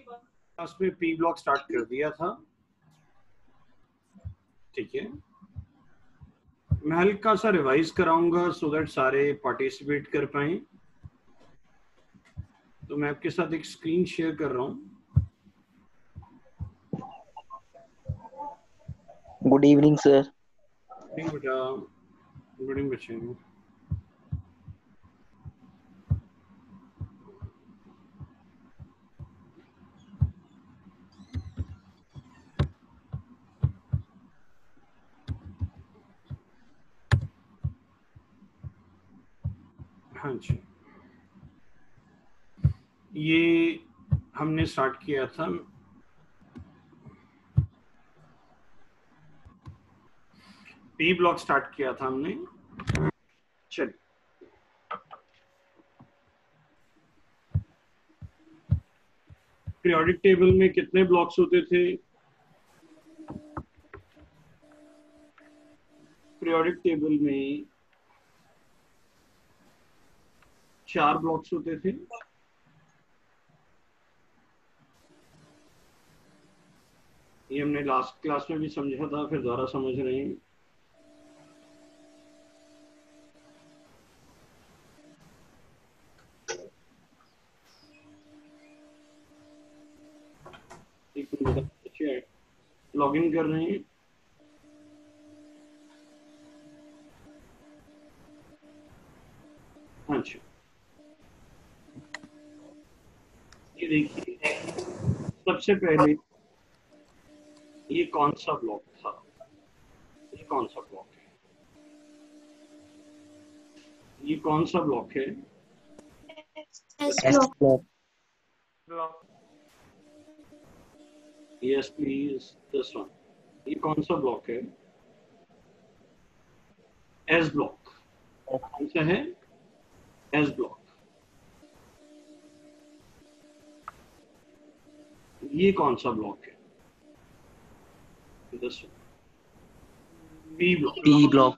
Class में P block start कर दिया था, ठीक है। मैं हल्का सा रिवाइज कराऊंगा सो दैट सारे पार्टिसिपेट कर पाए। तो मैं आपके साथ एक स्क्रीन शेयर कर रहा हूँ। Good evening sir. बेटा, गुड इवनिंग बच्चे। हाँ जी, ये हमने स्टार्ट किया था, पी ब्लॉक स्टार्ट किया था हमने। चल, पीरियोडिक टेबल में कितने ब्लॉक्स होते थे? पीरियोडिक टेबल में 4 ब्लॉक्स होते थे। ये हमने लास्ट क्लास में भी समझा था, फिर दोबारा समझ रहे हैं। एक मिनट, लॉग इन कर रहे हैं। अच्छा, ये देखिए, सबसे पहले ये कौन सा ब्लॉक था? ये कौन सा ब्लॉक है? ये कौन सा ब्लॉक है? S block. Yes please, this one. ये कौन सा ब्लॉक है? S block. कौन सा है? S block. ये कौन सा ब्लॉक है? This one, B block. P block.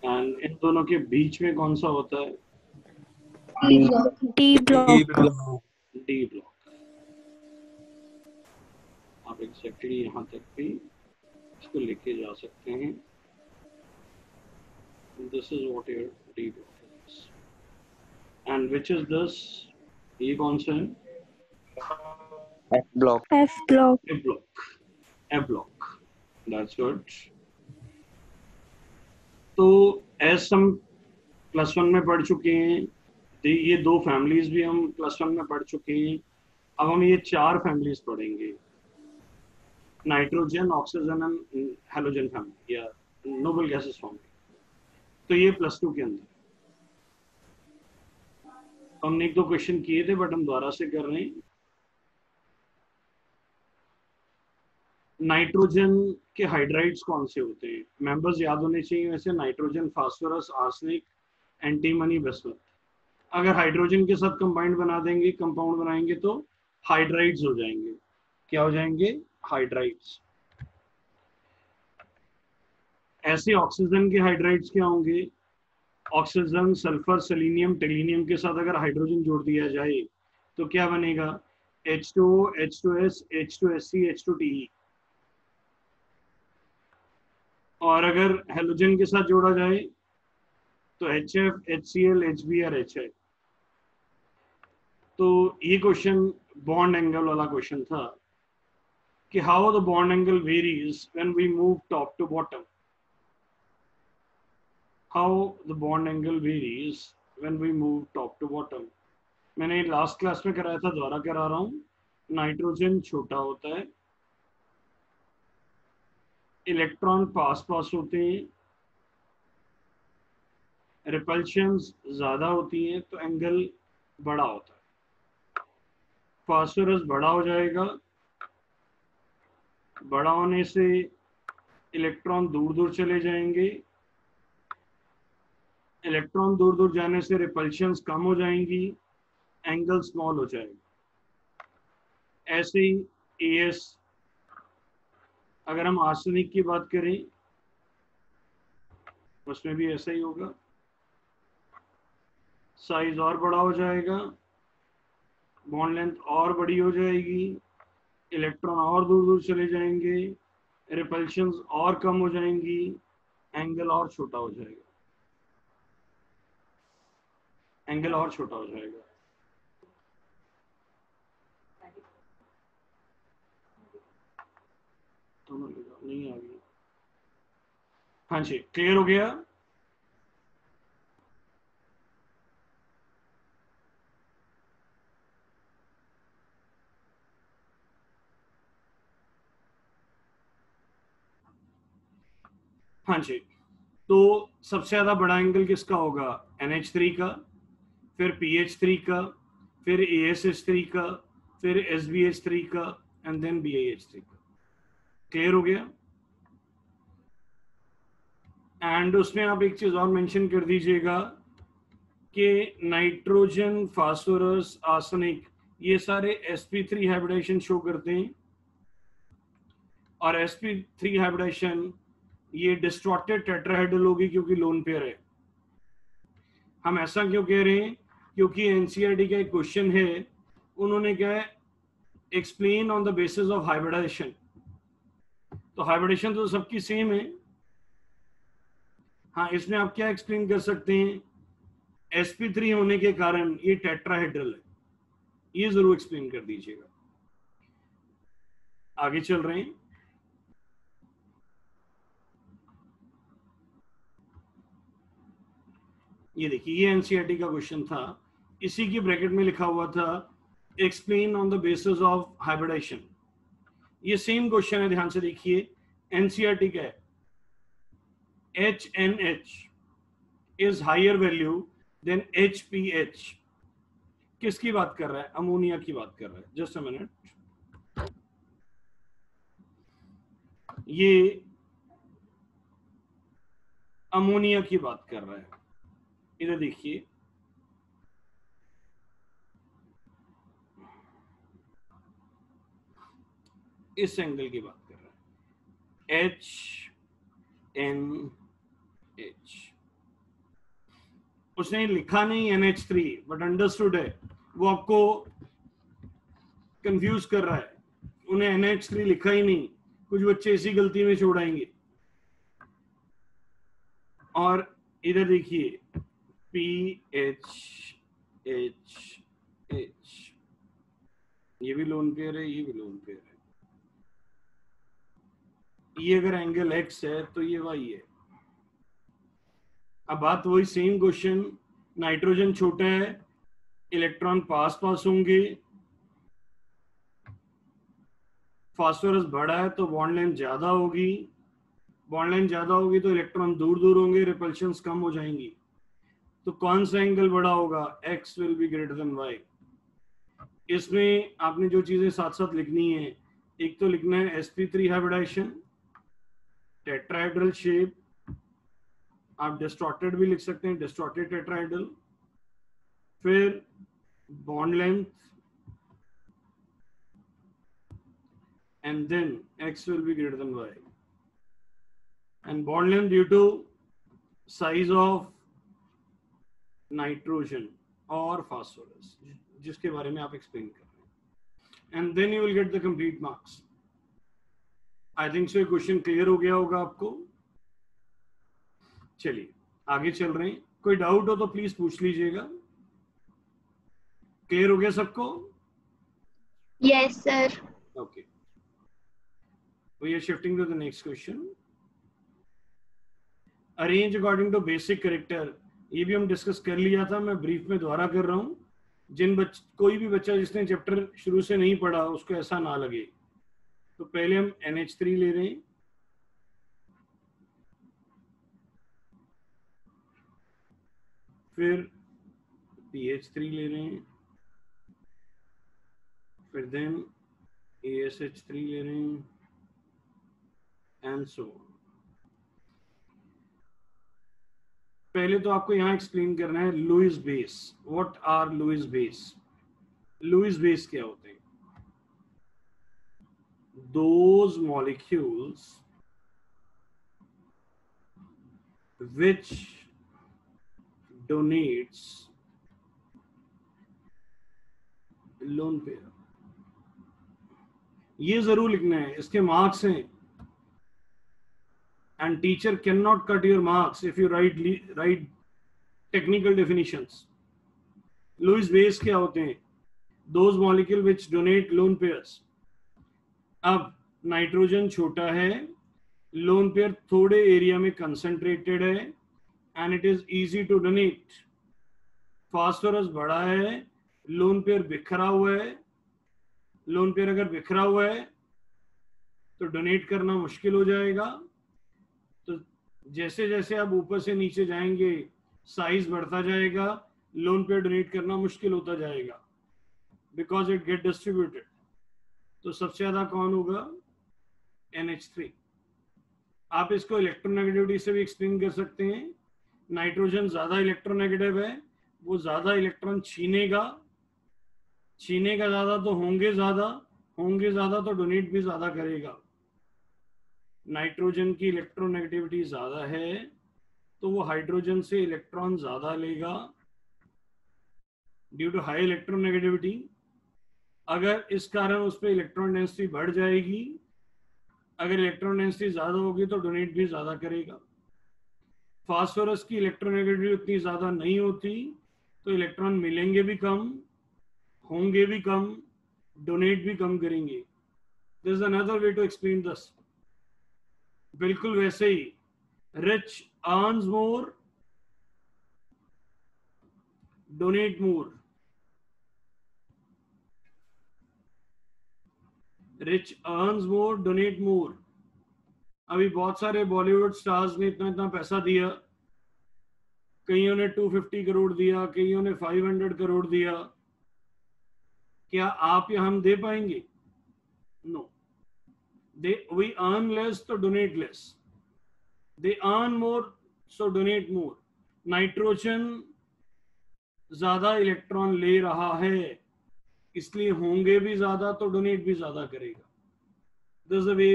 And इन दोनों के बीच में कौन सा होता है? D block. D block. आप एग्जैक्टली यहाँ तक भी इसको लेके जा सकते हैं। This is what your D block is. And which is this? ये कौन सा है? F block. F block. A block. A block, that's good. तो एस हम प्लस वन में पढ़ चुके हैं, ये 2 फैमिलीज भी हम प्लस वन में पढ़ चुके हैं। अब हम ये 4 फैमिलीज पढ़ेंगे, nitrogen, oxygen and halogen family या नोबल गैसेस फैमिली। तो ये प्लस 2 के अंदर हमने 1-2 क्वेश्चन किए थे, बट हम दोबारा से कर रहे हैं। नाइट्रोजन के हाइड्राइड्स कौन से होते हैं? मेंबर्स याद होने चाहिए वैसे। Nitrogen, phosphorus, arsenic, antimony, bismuth. अगर हाइड्रोजन के साथ कंबाइंड बना देंगे, कंपाउंड बनाएंगे, तो हाइड्राइड्स हो जाएंगे। क्या हो जाएंगे? हाइड्राइड्स। ऐसे ऑक्सीजन के हाइड्राइड्स क्या होंगे? ऑक्सीजन, सल्फर, सेलेनियम, टेलिनियम के साथ अगर हाइड्रोजन जोड़ दिया जाए तो क्या बनेगा? H2O, H2S, H2SC, H2TE। और अगर हेलोजन के साथ जोड़ा जाए तो HF, HCl, HBr, HI। तो ये क्वेश्चन बॉन्ड एंगल वाला क्वेश्चन था कि how the bond angle varies when we move top to bottom. How the bond angle varies when we move top to bottom. मैंने लास्ट क्लास में कराया था, दोबारा करा रहा हूँ। नाइट्रोजन छोटा होता है, इलेक्ट्रॉन पास पास होते हैं, रिपल्शंस ज्यादा होती हैं, तो एंगल बड़ा होता है। फास्फोरस बड़ा हो जाएगा, बड़ा होने से इलेक्ट्रॉन दूर दूर चले जाएंगे, इलेक्ट्रॉन दूर दूर जाने से रिपल्शंस कम हो जाएंगी, एंगल स्मॉल हो जाएगा। ऐसे ही एस, अगर हम आर्सेनिक की बात करें उसमें भी ऐसा ही होगा। साइज और बड़ा हो जाएगा, बॉन्ड लेंथ और बड़ी हो जाएगी, इलेक्ट्रॉन और दूर दूर चले जाएंगे, रिपल्शंस और कम हो जाएंगी, एंगल और छोटा हो जाएगा, एंगल और छोटा हो जाएगा। नहीं आ गया। हाँ जी, क्लियर हो गया। हाँ जी, तो सबसे ज्यादा बड़ा एंगल किसका होगा? NH3 का, फिर PH3 का, फिर ASH3 का, फिर SbH3 का, एंड देन BiH3 का। क्लियर हो गया। एंड उसमें आप एक चीज और मेंशन कर दीजिएगा कि नाइट्रोजन, फास्फोरस, आर्सेनिक, ये सारे sp3 हाइब्रिडेशन शो करते हैं, और sp3 हाइब्रिडेशन ये डिस्ट्रॉक्टेड टेट्राहेड्रल होगी क्योंकि लोन पेयर है। हम ऐसा क्यों कह रहे हैं? क्योंकि एनसीईआरटी का एक क्वेश्चन है, उन्होंने क्या है, explain on the basis of hybridisation. तो हाइब्रिडेशन तो सबकी सेम है। हाँ, इसमें आप क्या एक्सप्लेन कर सकते हैं? sp3 होने के कारण ये टेट्राहेड्रल है, ये जरूर एक्सप्लेन कर दीजिएगा। आगे चल रहे हैं। ये देखिए, ये एनसीईआरटी का क्वेश्चन था, इसी की ब्रैकेट में लिखा हुआ था explain on the basis of hybridisation. ये सेम क्वेश्चन है, ध्यान से देखिए। एनसीईआरटी का है, HNH is higher value than HPH। किसकी बात कर रहा है? अमोनिया की बात कर रहा है। जस्ट अ मिनट, ये अमोनिया की बात कर रहा है। इधर देखिए, इस एंगल की बात कर रहा है, HNH। उसने लिखा नहीं NH3, बट अंडरस्टूड है, वो आपको कंफ्यूज कर रहा है। उन्हें NH3 लिखा ही नहीं, कुछ बच्चे इसी गलती में छोड़ाएंगे। और इधर देखिए, PHHH, ये भी लोन पेयर है, ये भी लोन पेयर है। ये अगर एंगल X है तो ये Y है। अब बात वही सेम क्वेश्चन, नाइट्रोजन छोटा है, इलेक्ट्रॉन पास पास होंगे, फास्फोरस बड़ा है तो बॉन्ड लेंथ ज्यादा होगी, बॉन्ड लेंथ ज्यादा होगी तो इलेक्ट्रॉन दूर दूर होंगे, रिपल्शंस कम हो जाएंगी। तो कौन सा एंगल बड़ा होगा? X will be greater than Y। इसमें आपने जो चीजें साथ साथ लिखनी है, एक तो लिखना है sp3 हाइब्रिडेशन, टेट्राहेड्रल शेप, आप डिस्टॉर्टेड भी लिख सकते हैं, डिस्टॉर्टेड टेट्राहेड्रल, फिर bond length, and then X will be greater than Y, and bond length due to size of nitrogen और phosphorus, जिसके बारे में आप एक्सप्लेन कर रहे हैं, and then you will get the complete marks. I think so ये question clear हो गया होगा आपको। चलिए आगे चल रहे हैं, कोई डाउट हो तो प्लीज पूछ लीजिएगा। क्लियर हो गया सबको? Yes sir. Okay, we are shifting to the next question. Arrange according to basic character, ये भी हम डिस्कस कर लिया था, मैं ब्रीफ में दोबारा कर रहा हूँ। कोई भी बच्चा जिसने चैप्टर शुरू से नहीं पढ़ा उसको ऐसा ना लगे। तो पहले हम NH3 ले रहे हैं, फिर PH3 ले रहे हैं, फिर देन ASH3 ले रहे हैं, एंड सो ऑन। पहले तो आपको यहां एक्सप्लेन करना है Lewis base. What are Lewis base? Lewis base क्या होते हैं? Those molecules which donates lone pair, ये जरूर लिखना है, इसके मार्क्स हैं। And teacher can not cut your marks if you write technical definitions. Lewis base क्या होते हैं? Those molecule which donate lone pairs. अब नाइट्रोजन छोटा है, लोन पेयर थोड़े एरिया में कंसंट्रेटेड है and it is easy to donate. Phosphorus बड़ा है, लोन पेयर बिखरा हुआ है। लोन पेयर अगर बिखरा हुआ है तो डोनेट करना मुश्किल हो जाएगा। तो जैसे जैसे आप ऊपर से नीचे जाएंगे साइज बढ़ता जाएगा, लोन पेयर डोनेट करना मुश्किल होता जाएगा बिकॉज इट गेट डिस्ट्रीब्यूटेड। तो सबसे ज्यादा कौन होगा? NH3। आप इसको इलेक्ट्रोनेगेटिविटी से भी एक्सप्लेन कर सकते हैं। नाइट्रोजन ज्यादा इलेक्ट्रोनेगेटिव है, वो ज्यादा इलेक्ट्रॉन छीनेगा ज्यादा, तो होंगे ज्यादा तो डोनेट भी ज्यादा करेगा। नाइट्रोजन की इलेक्ट्रोनेगेटिविटी ज्यादा है तो वो हाइड्रोजन से इलेक्ट्रॉन ज्यादा लेगा ड्यू टू हाई इलेक्ट्रोनेगेटिविटी। अगर इस कारण उस पर इलेक्ट्रॉन डेंसिटी बढ़ जाएगी, अगर इलेक्ट्रॉन डेंसिटी ज्यादा होगी तो डोनेट भी ज्यादा करेगा। फास्फोरस की इलेक्ट्रोनेगेटिविटी उतनी ज्यादा नहीं होती तो इलेक्ट्रॉन मिलेंगे भी कम, होंगे भी कम, डोनेट भी कम करेंगे। This is another way to explain this. बिल्कुल वैसे ही rich earns more, donate more. Rich earns more, donate more. अभी बहुत सारे बॉलीवुड स्टार्स ने इतना इतना पैसा दिया, कईयों ने 250 करोड़ दिया, कईयों ने 500 करोड़ दिया। क्या आप या हम दे पाएंगे? नो। we earn less तो donate less, they earn more so donate more। Nitrogen ज्यादा इलेक्ट्रॉन ले रहा है इसलिए होंगे भी ज्यादा तो डोनेट भी ज्यादा करेगा। This is the way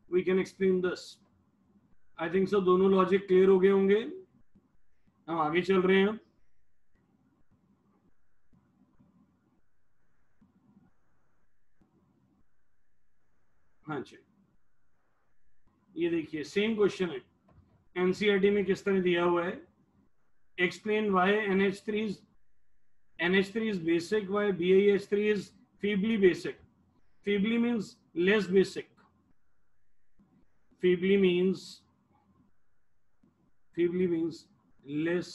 we can explain this. I think so दोनों लॉजिक क्लियर हो गए होंगे। हम आगे चल रहे हैं। हाँ जी, ये देखिए सेम क्वेश्चन है, एनसीईआरटी में किस तरह दिया हुआ है। Explain why NH3 is basic, why BiH3 is feebly basic। Feebly means less basic। Feebly means less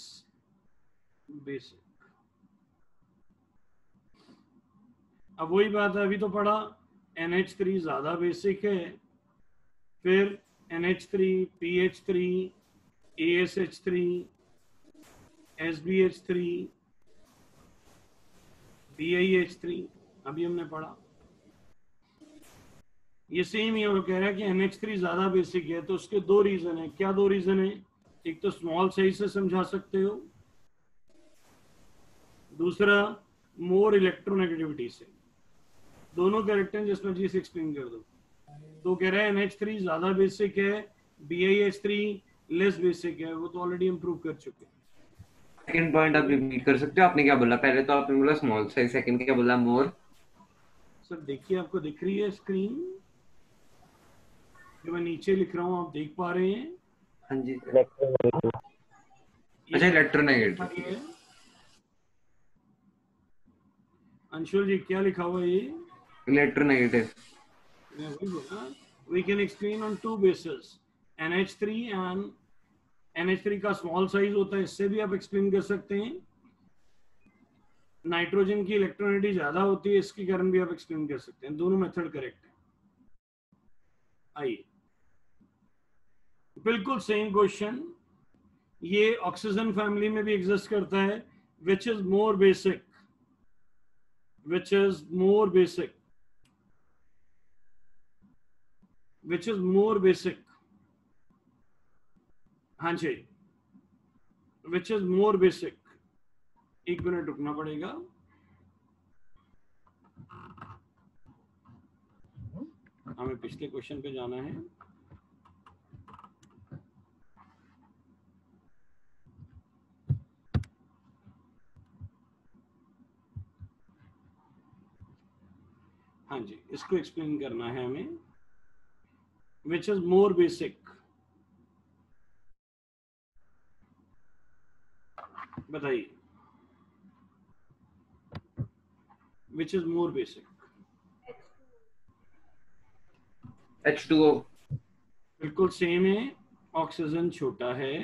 basic। अब वही बात है, अभी तो पढ़ा NH3 ज्यादा बेसिक है, फिर NH3, PH3, ASH3, SBH3, BiH3 अभी हमने पढ़ा। ये सेम ही वो कह रहा है कि NH3 ज्यादा बेसिक है, तो उसके दो रीजन है। क्या दो रीजन है? एक तो स्मॉल साइज से समझा सकते हो, दूसरा मोर इलेक्ट्रोनेगेटिविटी से। दोनों कैरेक्टर जिसमें जी से एक्सप्लेन कर दो। तो कह रहा है NH3 ज्यादा बेसिक है, BiH3 लेस बेसिक है, वो तो ऑलरेडी हम प्रूव कर चुके हैं। सेकंड पॉइंट आप रिपीट कर सकते हो? आपने क्या बोला? पहले तो आपने बोला स्मॉल साइज, सेकंड क्या बोला? मोर। सर देखिए, आपको दिख रही है स्क्रीन जो मैं नीचे लिख रहा हूँ, आप देख पा रहे हैं? हाँ जी। अच्छा, इलेक्ट्रोनेगेटिव। अंशुल जी क्या लिखा हुआ है ये? Electronegative. We can explain on two bases, NH3 and NH3 का स्मॉल साइज होता है, इससे भी आप एक्सप्लेन कर सकते हैं। नाइट्रोजन की इलेक्ट्रोनेगेटिविटी ज्यादा होती है, इसके कारण भी आप एक्सप्लेन कर सकते हैं। दोनों मेथड करेक्ट है। आइए, बिल्कुल सेम क्वेश्चन, ये ऑक्सीजन फैमिली में भी एग्जिस्ट करता है। Which is more basic? Which is more basic? Which is more basic? हाँ जी, which is more basic? एक मिनट रुकना पड़ेगा। हमें पिछले क्वेश्चन पे जाना है। हाँ जी, इसको एक्सप्लेन करना है हमें, विच इज मोर बेसिक। बताइए, which is more basic? H2O। बिल्कुल सेम है, ऑक्सीजन छोटा है,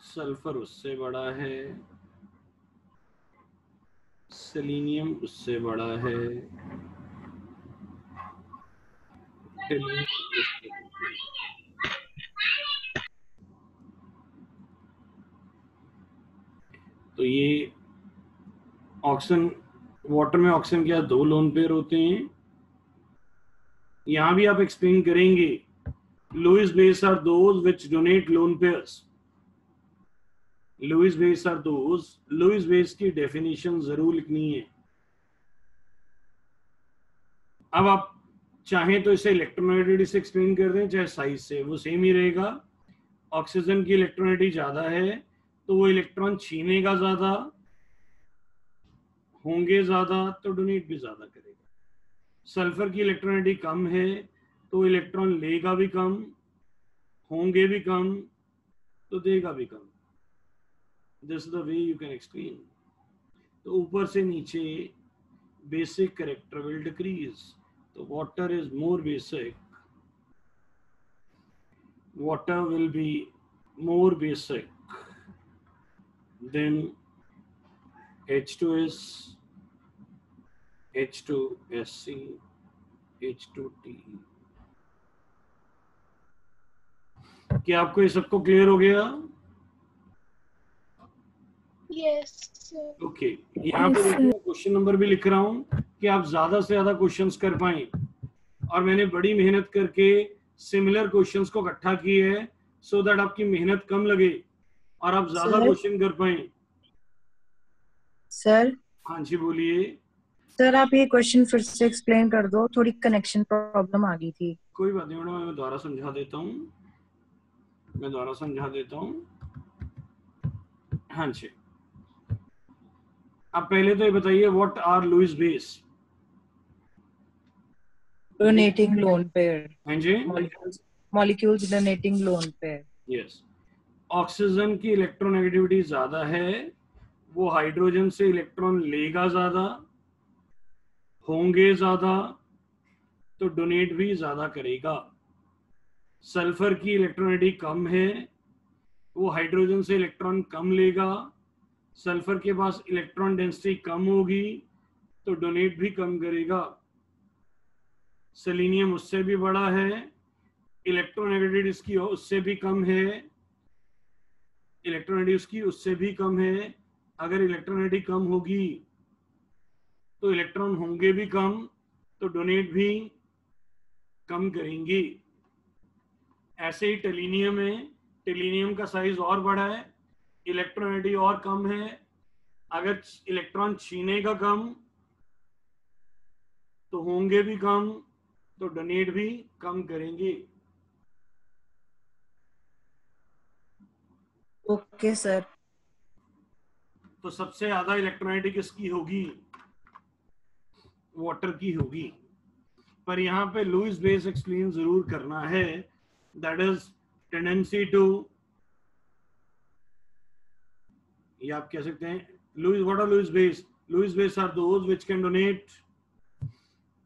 सल्फर उससे बड़ा है, सेलेनियम उससे बड़ा है, टेलिनियम उससे बड़ा है। तो ये ऑक्सीजन, वाटर में ऑक्सीजन के 2 लोन पेयर होते हैं। यहां भी आप एक्सप्लेन करेंगे, Lewis base are those which donate lone pairs. Lewis base are those, Lewis base की डेफिनेशन जरूर लिखनी है। अब आप चाहें तो इसे इलेक्ट्रोनेगेटिविटी से एक्सप्लेन कर दें, चाहे साइज से, वो सेम ही रहेगा। ऑक्सीजन की इलेक्ट्रोनेगेटिविटी ज्यादा है तो वो इलेक्ट्रॉन छीनेगा ज्यादा, होंगे ज्यादा तो डोनेट भी ज्यादा करेगा। सल्फर की इलेक्ट्रोनेगेटिविटी कम है तो इलेक्ट्रॉन लेगा भी कम, होंगे भी कम तो देगा भी कम। This is the way you can explain. तो ऊपर से नीचे बेसिक कैरेक्टर विल डिक्रीज, तो water is more basic, water will be more basic than H2S, H2SC, H2T। क्या आपको ये सबको क्लियर हो गया? यस ओके, यहाँ पे देखिए मैं क्वेश्चन नंबर भी लिख रहा हूँ कि आप ज्यादा से ज्यादा क्वेश्चंस कर पाएं, और मैंने बड़ी मेहनत करके सिमिलर क्वेश्चंस को इकट्ठा की है सो दैट आपकी मेहनत कम लगे और आप ज्यादा क्वेश्चन कर पाएं। सर हाँ जी बोलिए। सर आप ये क्वेश्चन फिर से एक्सप्लेन कर दो, थोड़ी कनेक्शन प्रॉब्लम आ गई थी। कोई बात नहीं मैडम, मैं दोबारा समझा देता हूँ, मैं दोबारा समझा देता हूँ। हाँ जी, अब पहले तो ये बताइए, what are Lewis base? Donating lone pair, हाँ जी, molecules donating lone pair. Yes. Oxygen की इलेक्ट्रोनेगेटिविटी ज्यादा है, वो हाइड्रोजन से इलेक्ट्रॉन लेगा ज्यादा, होंगे ज्यादा तो डोनेट भी ज्यादा करेगा। सल्फर की इलेक्ट्रोनेगेटिविटी कम है, वो हाइड्रोजन से इलेक्ट्रॉन कम लेगा, सल्फर के पास इलेक्ट्रॉन डेंसिटी कम होगी तो डोनेट भी कम करेगा। सेलेनियम उससे भी बड़ा है, इलेक्ट्रोनेगेटिविटी इसकी उससे भी कम है, इलेक्ट्रोनेगेटिविटी उसकी उससे भी कम है। अगर इलेक्ट्रोनेगेटिविटी कम होगी तो इलेक्ट्रॉन होंगे भी कम तो डोनेट भी कम करेंगे। ऐसे ही टेलिनियम है, टेलिनियम का साइज और बड़ा है, इलेक्ट्रोनेगेटिविटी और कम है, अगर इलेक्ट्रॉन छीनेगा कम तो होंगे भी कम तो डोनेट भी कम करेंगे। Okay sir. तो सबसे ज्यादा इलेक्ट्रोनेगेटिविटी किसकी होगी? वाटर की होगी। पर यहाँ पे लुईस बेस एक्सप्लेन जरूर करना है, दैट इज टेंडेंसी टू, ये आप कह सकते हैं Lewis, what are Lewis base? Lewis base are those which can donate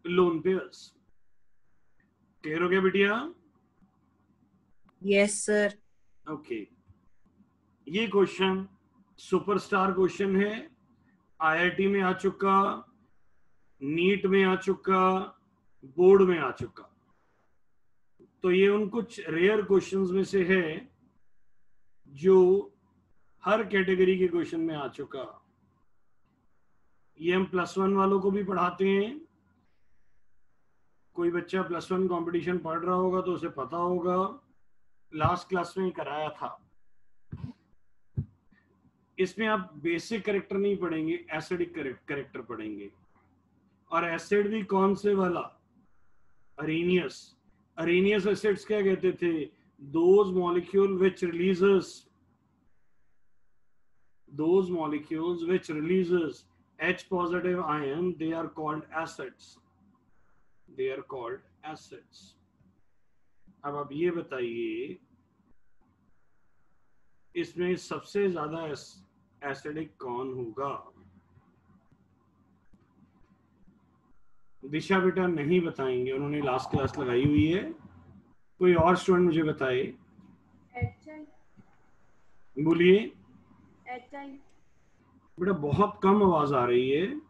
lone pairs. Clear हो गया बिटिया? Yes sir. ओके, ये क्वेश्चन सुपरस्टार क्वेश्चन है, आईआईटी में आ चुका, नीट में आ चुका, बोर्ड में आ चुका। तो ये उन कुछ रेयर क्वेश्चंस में से है जो हर कैटेगरी के क्वेश्चन में आ चुका। ये हम +1 वालों को भी पढ़ाते हैं। कोई बच्चा +1 कंपटीशन पढ़ रहा होगा तो उसे पता होगा, लास्ट क्लास में कराया था। इसमें आप बेसिक कैरेक्टर नहीं पढ़ेंगे, एसिडिक कैरेक्टर पढ़ेंगे। और एसिड भी कौन से वाला? अरेनियस। अरेनियस एसिड्स क्या कहते थे? Those molecule which releases those molecules which releases H positive ion, they are called acids. They are called acids. अब आप ये बताइए इसमें सबसे ज्यादा एसिडिक कौन होगा? दिशा बेटा नहीं बताएंगे, उन्होंने लास्ट क्लास लगाई हुई है। कोई और स्टूडेंट मुझे बताए, बोलिए बेटा। बहुत कम आवाज आ रही है।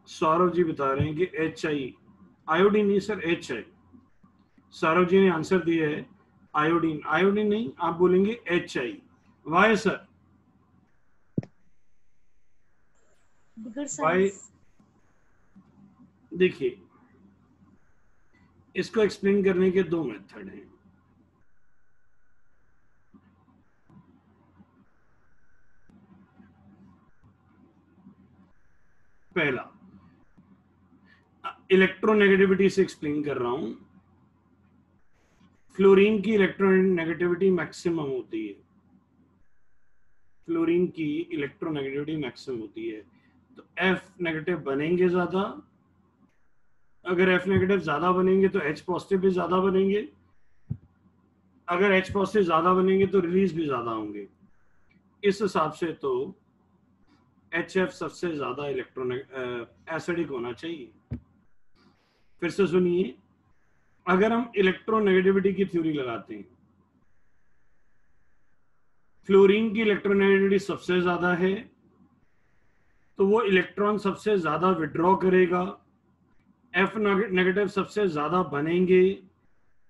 सौरभ जी बता रहे हैं कि HI, आयोडीन नहीं सर, HI। सौरभ जी ने आंसर दिया है आयोडीन। आयोडीन नहीं, आप बोलेंगे HI। Why sir? वाई? देखिए, इसको एक्सप्लेन करने के दो मेथड हैं। पहला, इलेक्ट्रोनेगेटिविटी से एक्सप्लेन कर रहा हूं। फ्लोरीन की इलेक्ट्रोनेगेटिविटी मैक्सिमम होती है। फ्लोरीन की इलेक्ट्रोनेगेटिविटी मैक्सिमम होती है, तो F नेगेटिव बनेंगे ज्यादा। अगर F नेगेटिव ज्यादा बनेंगे तो H पॉजिटिव भी ज्यादा बनेंगे। अगर H पॉजिटिव ज्यादा बनेंगे तो रिलीज भी ज्यादा होंगे। इस हिसाब से तो HF सबसे ज्यादा एसिडिक होना चाहिए। फिर से सुनिए, अगर हम इलेक्ट्रोनेगेटिविटी की थ्योरी लगाते हैं, फ्लोरीन की इलेक्ट्रोनेगेटिविटी सबसे ज्यादा है, तो वो इलेक्ट्रॉन सबसे ज्यादा विड्रॉ करेगा। F नेगेटिव सबसे ज्यादा बनेंगे।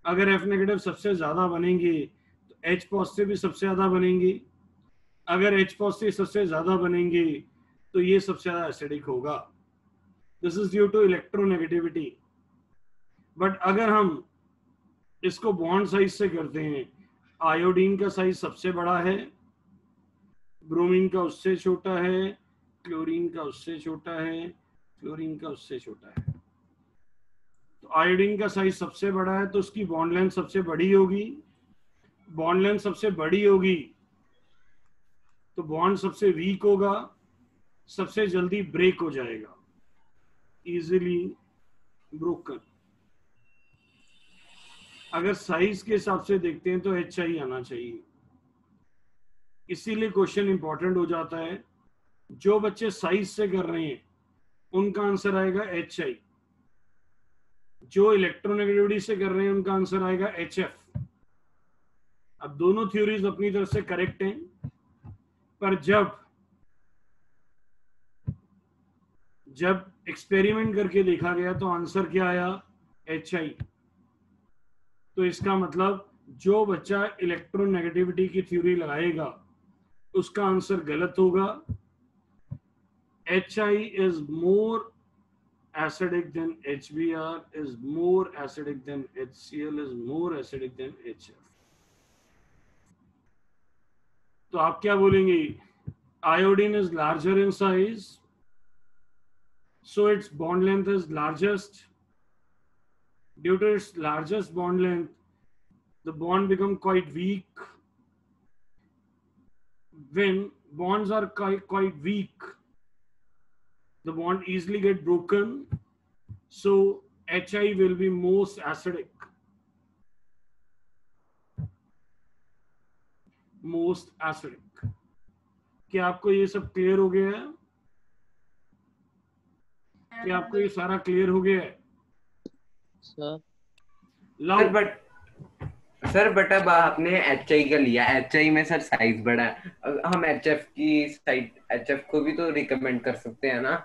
अगर F नेगेटिव सबसे ज्यादा बनेंगे तो H पॉजिटिव भी सबसे ज्यादा बनेंगे। अगर H पॉजिटिव सबसे ज्यादा बनेंगे तो ये सबसे ज्यादा एसिडिक होगा। This is due to electronegativity. But अगर हम इसको बॉन्ड साइज से करते हैं, आयोडीन का साइज सबसे बड़ा है, ब्रोमीन का उससे छोटा है, क्लोरीन का उससे छोटा है, फ्लोरीन का उससे छोटा है। तो आयोडीन का साइज सबसे बड़ा है तो उसकी बॉन्ड लेंथ सबसे बड़ी होगी। बॉन्ड लेंथ सबसे बड़ी होगी तो बॉन्ड सबसे वीक होगा, सबसे जल्दी ब्रेक हो जाएगा, इजीली ब्रोकन। अगर साइज के हिसाब से देखते हैं तो HI आना चाहिए। इसीलिए क्वेश्चन इंपॉर्टेंट हो जाता है। जो बच्चे साइज से कर रहे हैं उनका आंसर आएगा HI। जो इलेक्ट्रोनेगेटिविटी से कर रहे हैं उनका आंसर आएगा HF। अब दोनों थ्योरीज अपनी तरफ से करेक्ट हैं, पर जब एक्सपेरिमेंट करके देखा गया तो आंसर क्या आया? HI। तो इसका मतलब जो बच्चा इलेक्ट्रोनेगेटिविटी की थ्योरी लगाएगा उसका आंसर गलत होगा। HI is more acidic than HBr, is more acidic than HCl, is more acidic than HF। तो आप क्या बोलेंगे? Iodine is larger in size, so its bond length is largest. Due to its largest bond length, the bond become quite weak. When bonds are quite weak, the bond easily get broken, so HI will be most acidic. Most acidic। क्या आपको ये सब clear हो गया है? क्या आपको ये सारा क्लियर हो गया है? सर लाओ। सर बट अब आपने HI का लिया, HI में सर साइज बड़ा है, हम HF की साइड, HF को भी तो रिकमेंड कर सकते हैं ना?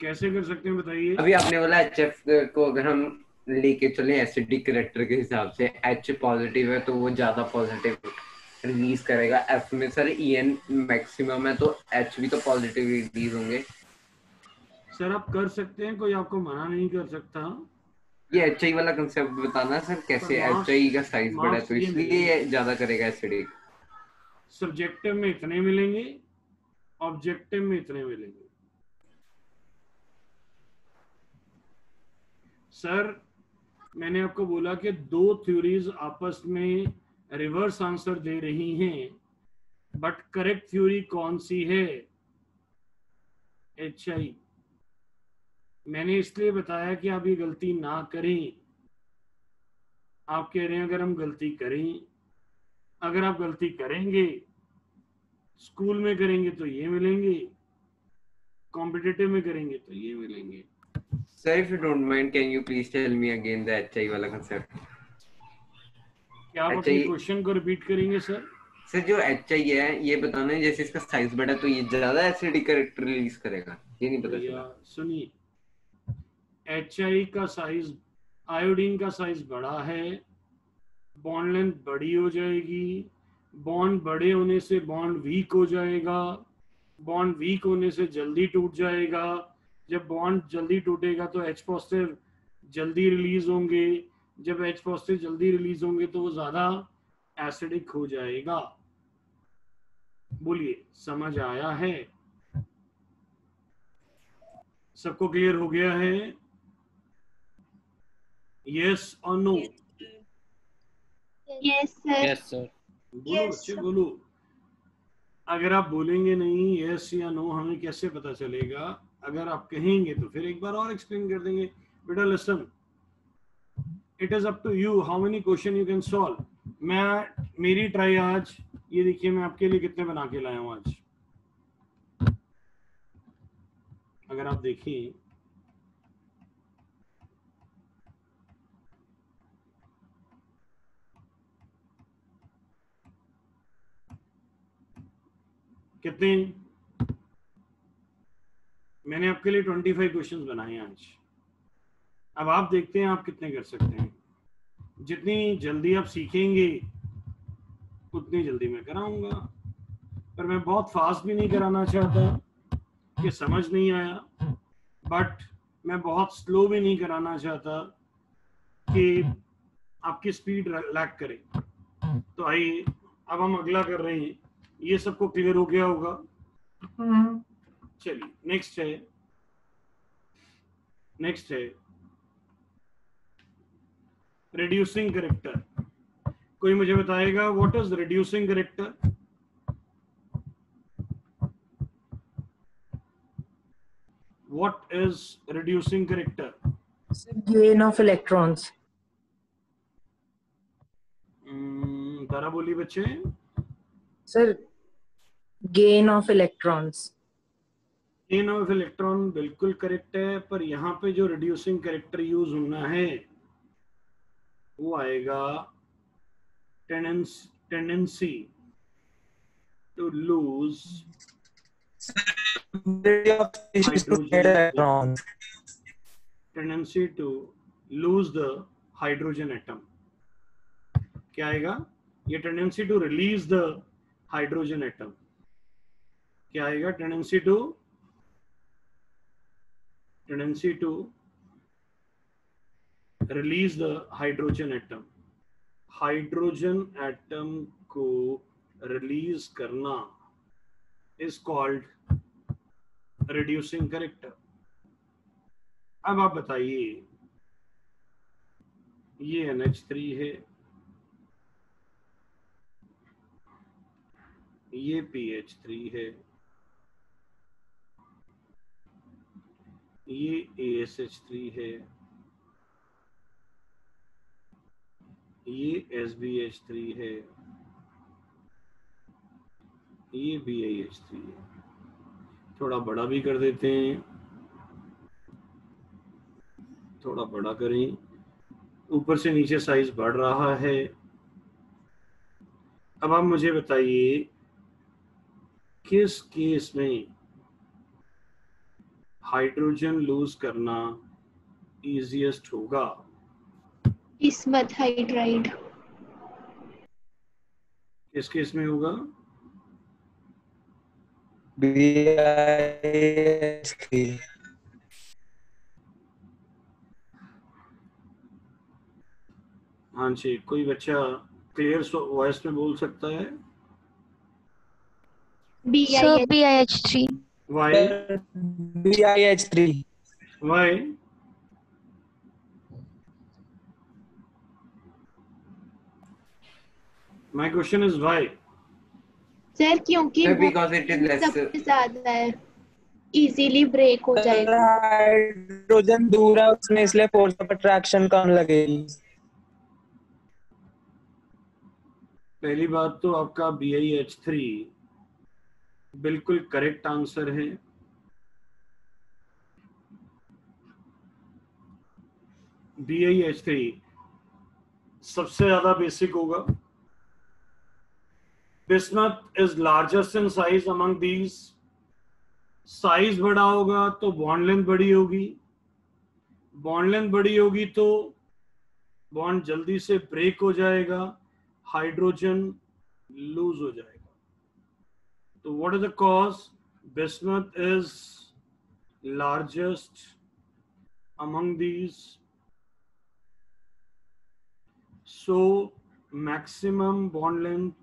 कैसे कर सकते हैं बताइए? अभी आपने बोला HF को अगर हम लेके चले एसिडिक कैरेक्टर के हिसाब से, H पॉजिटिव है तो वो ज्यादा पॉजिटिव रिलीज करेगा। F में सर EN मैक्सिमम है तो H भी तो पॉजिटिव रिलीज होंगे। सर आप कर सकते हैं, कोई आपको मना नहीं कर सकता। ये HI वाला कंसेप्ट बताना सर, कैसे HI का साइज बड़ा है तो इसलिए ये ज्यादा करेगा एसिडिक। सब्जेक्टिव में इतने मिलेंगे, ऑब्जेक्टिव में इतने मिलेंगे। सर मैंने आपको बोला कि दो थ्योरीज आपस में रिवर्स आंसर दे रही हैं, बट करेक्ट थ्योरी कौन सी है? HI। मैंने इसलिए बताया कि आप ये गलती ना करें। आप कह रहे हैं अगर हम गलती करें, अगर आप गलती करेंगे, स्कूल में करेंगे तो ये मिलेंगे, कॉम्पिटिटिव में करेंगे तो ये मिलेंगे। Sir, if you don't mind, can you please tell me again the HI वाला concept? क्या आप अपनी क्वेश्चन को रिपीट करेंगे सर? सर जो HI है ये बताना है, जैसे इसका साइज बढ़ा तो ये ज्यादा एसिडिक कैरेक्टर रिलीज करेगा, ये नहीं पता चला। सुनिए, HI का साइज, आयोडीन का साइज बड़ा है, बॉन्ड लेंथ बड़ी हो जाएगी, बॉन्ड बड़े होने से बॉन्ड वीक हो जाएगा, बॉन्ड वीक होने से जल्दी टूट जाएगा, जब बॉन्ड जल्दी टूटेगा तो H पॉजिटिव जल्दी रिलीज होंगे, जब H पॉजिटिव जल्दी रिलीज होंगे तो वो ज्यादा एसिडिक हो जाएगा। बोलिए समझ आया है? सबको क्लियर हो गया है? यस और no? Yes, sir. Yes sir. बोलो Yes, बच्चे sir. बोलो। अगर आप बोलेंगे नहीं यस या नो, हमें कैसे पता चलेगा? अगर आप कहेंगे तो फिर एक बार और एक्सप्लेन कर देंगे। बेटा listen, it is up to you how many question you can solve. मेरी ट्राई आज, ये देखिए मैं आपके लिए कितने बना के लाया हूं आज। अगर आप देखिए, कितने, मैंने आपके लिए 25 क्वेश्चंस बनाए हैं आज। अब आप देखते हैं आप कितने कर सकते हैं। जितनी जल्दी आप सीखेंगे उतनी जल्दी मैं कराऊंगा, पर मैं बहुत फास्ट भी नहीं कराना चाहता कि समझ नहीं आया, बट मैं बहुत स्लो भी नहीं कराना चाहता कि आपकी स्पीड लैग करे। तो आइए अब हम अगला कर रहे हैं। ये सबको क्लियर हो गया होगा? चलिए नेक्स्ट है रिड्यूसिंग करेक्टर। कोई मुझे बताएगा what is reducing character? What is reducing character? gain of electrons. तारा बोली बच्चे। Sir, gain of electrons. Gain of electron बिल्कुल करेक्ट है, पर यहाँ पे जो रिड्यूसिंग करेक्टर यूज होना है वो आएगा tendency to lose tendency to lose the hydrogen atom. क्या आएगा? ये tendency to release the hydrogen atom. क्या आएगा? Tendency to release the hydrogen atom. Hydrogen atom को रिलीज करना इज कॉल्ड रिड्यूसिंग करेक्टर। अब आप बताइए, ये NH3 है, ये PH3 है, ये ASH3 है, ये SBH3 है, ये BiH3 है। थोड़ा बड़ा भी कर देते हैं, थोड़ा बड़ा करें, ऊपर से नीचे साइज बढ़ रहा है। अब आप मुझे बताइए किस केस में हाइड्रोजन लूज करना इजीएस्ट होगा? Bismuth hydride. किस केस में होगा? BiH3. हाँ जी, कोई बच्चा क्लियर वॉइस में बोल सकता है? Sir, BiH3. Why? BiH3. Why? My question is why? Sir क्योंकि Sir, because it is less. सबसे ज्यादा है, इजीली ब्रेक हो जाएगा। हाइड्रोजन दूर है उसमें, इसलिए फोर्स ऑफ अट्रैक्शन कम लगेगी। पहली बात तो आपका BiH3 बिल्कुल करेक्ट आंसर है। BiH3 सबसे ज्यादा बेसिक होगा। Bismuth is largest in size among these. Size बड़ा होगा तो बॉन्ड लेंथ बड़ी होगी, बॉन्ड लेंथ बड़ी होगी तो बॉन्ड जल्दी से ब्रेक हो जाएगा, हाइड्रोजन लूज हो जाएगा। तो what is the cause? Bismuth is largest among these, so maximum bond length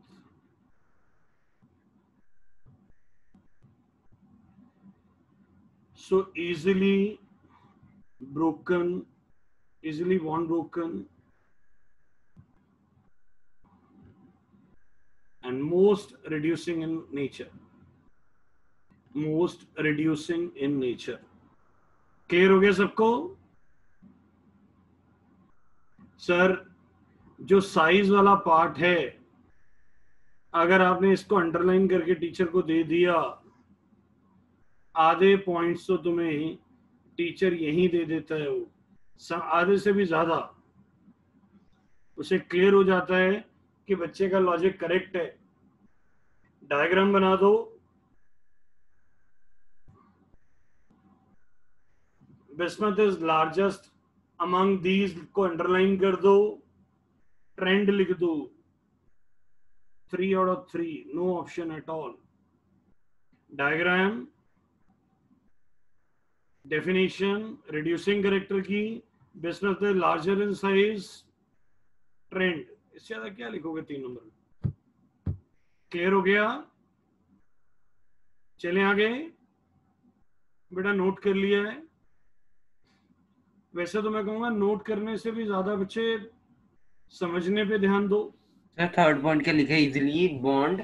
so easily bond broken, and most reducing in nature, clear हो गया सबको? सर जो साइज वाला पार्ट है, अगर आपने इसको अंडरलाइन करके टीचर को दे दिया, आधे पॉइंट्स तो तुम्हें टीचर यही दे देता है, वो आधे से भी ज्यादा। उसे क्लियर हो जाता है कि बच्चे का लॉजिक करेक्ट है। डायग्राम बना दो। Bismuth is largest among these को अंडरलाइन कर दो, ट्रेंड लिख दो, 3 out of 3, no option at all. Diagram, definition, reducing character की, bismuth is larger in size, trend. इससे ज्यादा क्या लिखोगे 3 नंबर में? क्लियर हो गया? चलें आगे। बेटा नोट कर लिया है? वैसे तो मैं कहूंगा नोट करने से भी ज्यादा बच्चे समझने पे ध्यान दो। सर थर्ड पॉइंट क्या लिखा है? Easily bond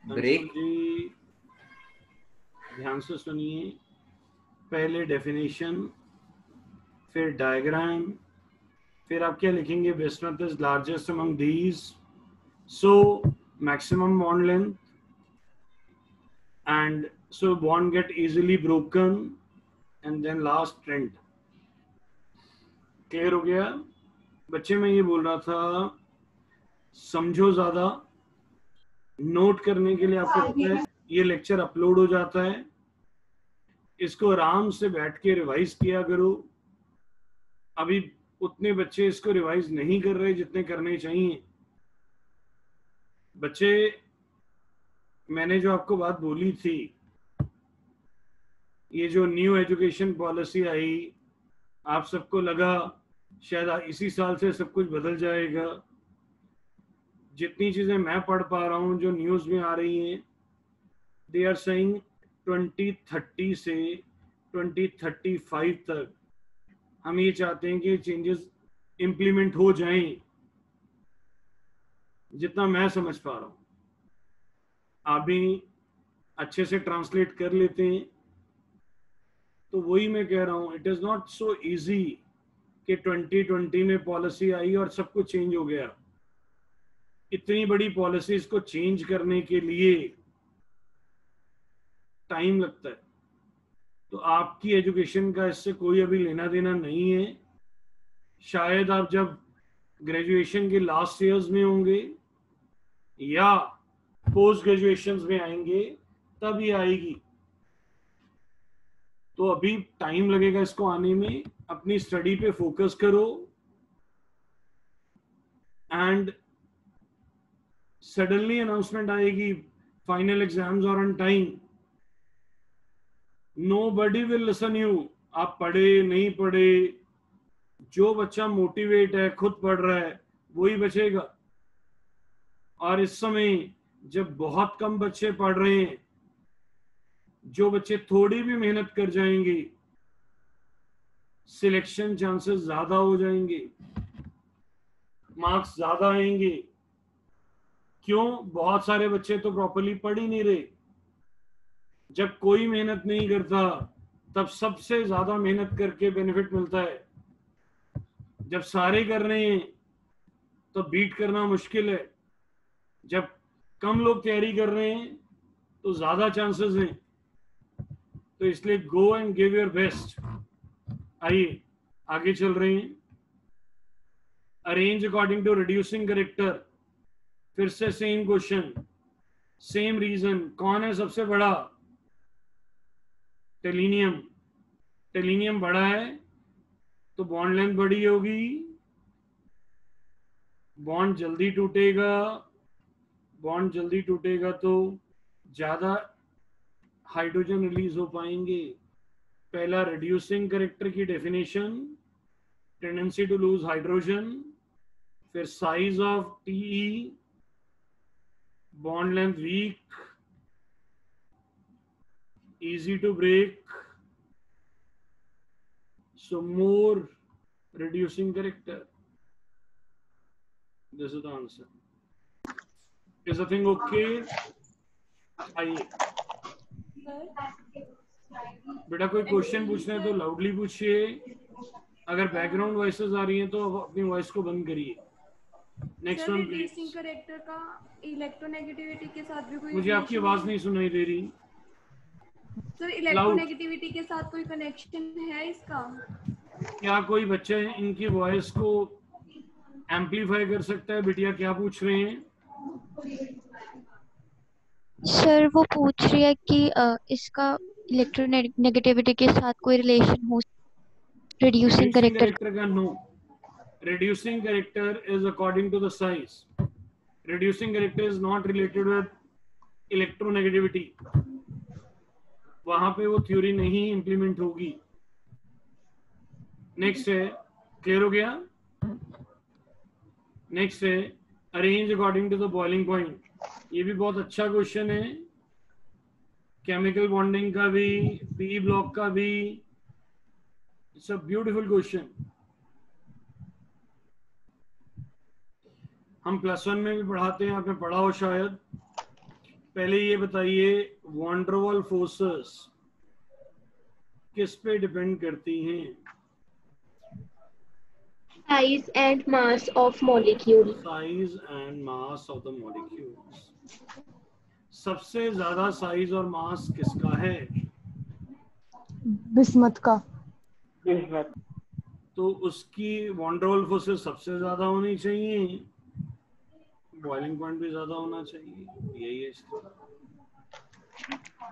break. जी ध्यान से सुनिए, पहले डेफिनेशन, फिर डायग्राम, फिर आप क्या लिखेंगे? Bismuth is largest among these, so maximum bond length, and so bond get easily broken, and then last trend. Clear हो गया बच्चे? मैं ये बोल रहा था समझो ज्यादा। नोट करने के लिए आपको पता है ये लेक्चर अपलोड हो जाता है, इसको आराम से बैठ के रिवाइज किया करो। अभी उतने बच्चे इसको रिवाइज नहीं कर रहे जितने करने चाहिए। बच्चे, मैंने जो आपको बात बोली थी, ये जो न्यू एजुकेशन पॉलिसी आई, आप सबको लगा शायद इसी साल से सब कुछ बदल जाएगा। जितनी चीजें मैं पढ़ पा रहा हूं, जो न्यूज में आ रही हैं, दे आर सेइंग 2030 से 2035 तक हम ये चाहते हैं कि चेंजेस इंप्लीमेंट हो जाएं, जितना मैं समझ पा रहा हूं। आप भी अच्छे से ट्रांसलेट कर लेते हैं। तो वही मैं कह रहा हूं, it is not so easy कि 2020 में पॉलिसी आई और सब कुछ चेंज हो गया। इतनी बड़ी पॉलिसीज को चेंज करने के लिए टाइम लगता है। तो आपकी एजुकेशन का इससे कोई अभी लेना देना नहीं है। शायद आप जब ग्रेजुएशन के लास्ट ईयर्स में होंगे या पोस्ट ग्रेजुएशन में आएंगे तब ये आएगी। तो अभी टाइम लगेगा इसको आने में। अपनी स्टडी पे फोकस करो, एंड सडनली अनाउंसमेंट आएगी final exams are on time, nobody will listen you. आप पढ़े नहीं पढ़े, जो बच्चा मोटिवेट है, खुद पढ़ रहा है, वही बचेगा। और इस समय जब बहुत कम बच्चे पढ़ रहे हैं, जो बच्चे थोड़ी भी मेहनत कर जाएंगे, सिलेक्शन चांसेस ज्यादा हो जाएंगे, मार्क्स ज्यादा आएंगे, क्यों? बहुत सारे बच्चे तो प्रॉपरली पढ़ ही नहीं रहे। जब कोई मेहनत नहीं करता तब सबसे ज्यादा मेहनत करके बेनिफिट मिलता है। जब सारे कर रहे हैं तो बीट करना मुश्किल है। जब कम लोग तैयारी कर रहे हैं तो ज्यादा चांसेस हैं। तो इसलिए go and give your best. आइए आगे चल रहे हैं। Arrange according to reducing character. फिर से सेम क्वेश्चन, सेम रीजन। कौन है सबसे बड़ा? टेलिनियम। टेलिनियम बड़ा है तो बॉन्ड लेंथ बड़ी होगी, बॉन्ड जल्दी टूटेगा, बॉन्ड जल्दी टूटेगा तो ज्यादा हाइड्रोजन रिलीज हो पाएंगे। पहला रिड्यूसिंग करेक्टर की definition, tendency to lose hydrogen, फिर size of TE, bond length weak, easy to break, so more reducing character. This is the answer. Is the thing okay? आइए बेटा, कोई क्वेश्चन पूछना है तो लाउडली पूछिए। अगर बैकग्राउंड वॉइसेस आ रही हैं तो अपनी वॉइस को बंद करिए। Next one please. Reducing character का इलेक्ट्रोनेगेटिविटी के साथ भी कोई, मुझे आपकी आवाज नहीं सुनाई दे रही सर। इलेक्ट्रोनेगेटिविटी के साथ कोई कनेक्शन है इसका? क्या कोई बच्चे इनकी वॉइस को एम्पलीफाई कर सकता है? बिटिया क्या पूछ रहे हैं? सर वो पूछ रही है कि इसका इलेक्ट्रोनेगेटिविटी के साथ कोई रिलेशन हो रिड्यूसिंग करेक्टर का? No. Reducing character is according to the size. Reducing character is not related with electronegativity. वहां पे वो थ्योरी नहीं इंप्लीमेंट होगी। नेक्स्ट है, क्लियर हो गया? नेक्स्ट है arrange according to the boiling point. ये भी बहुत अच्छा क्वेश्चन है, केमिकल बॉन्डिंग का भी, पी ब्लॉक का भी। It's a beautiful question. हम +1 में भी पढ़ाते हैं, आपने पढ़ा हो शायद। पहले ये बताइए वॉन डर वाल फोर्सेस किस पे डिपेंड करती हैं? Size and mass of molecule. Size and mass of the molecules. सबसे ज्यादा साइज और मास किसका है? बिस्मथ का। तो उसकी वॉन डर वाल फोर्सेस सबसे ज्यादा होनी चाहिए, बॉइलिंग पॉइंट भी ज्यादा होना चाहिए। यही है।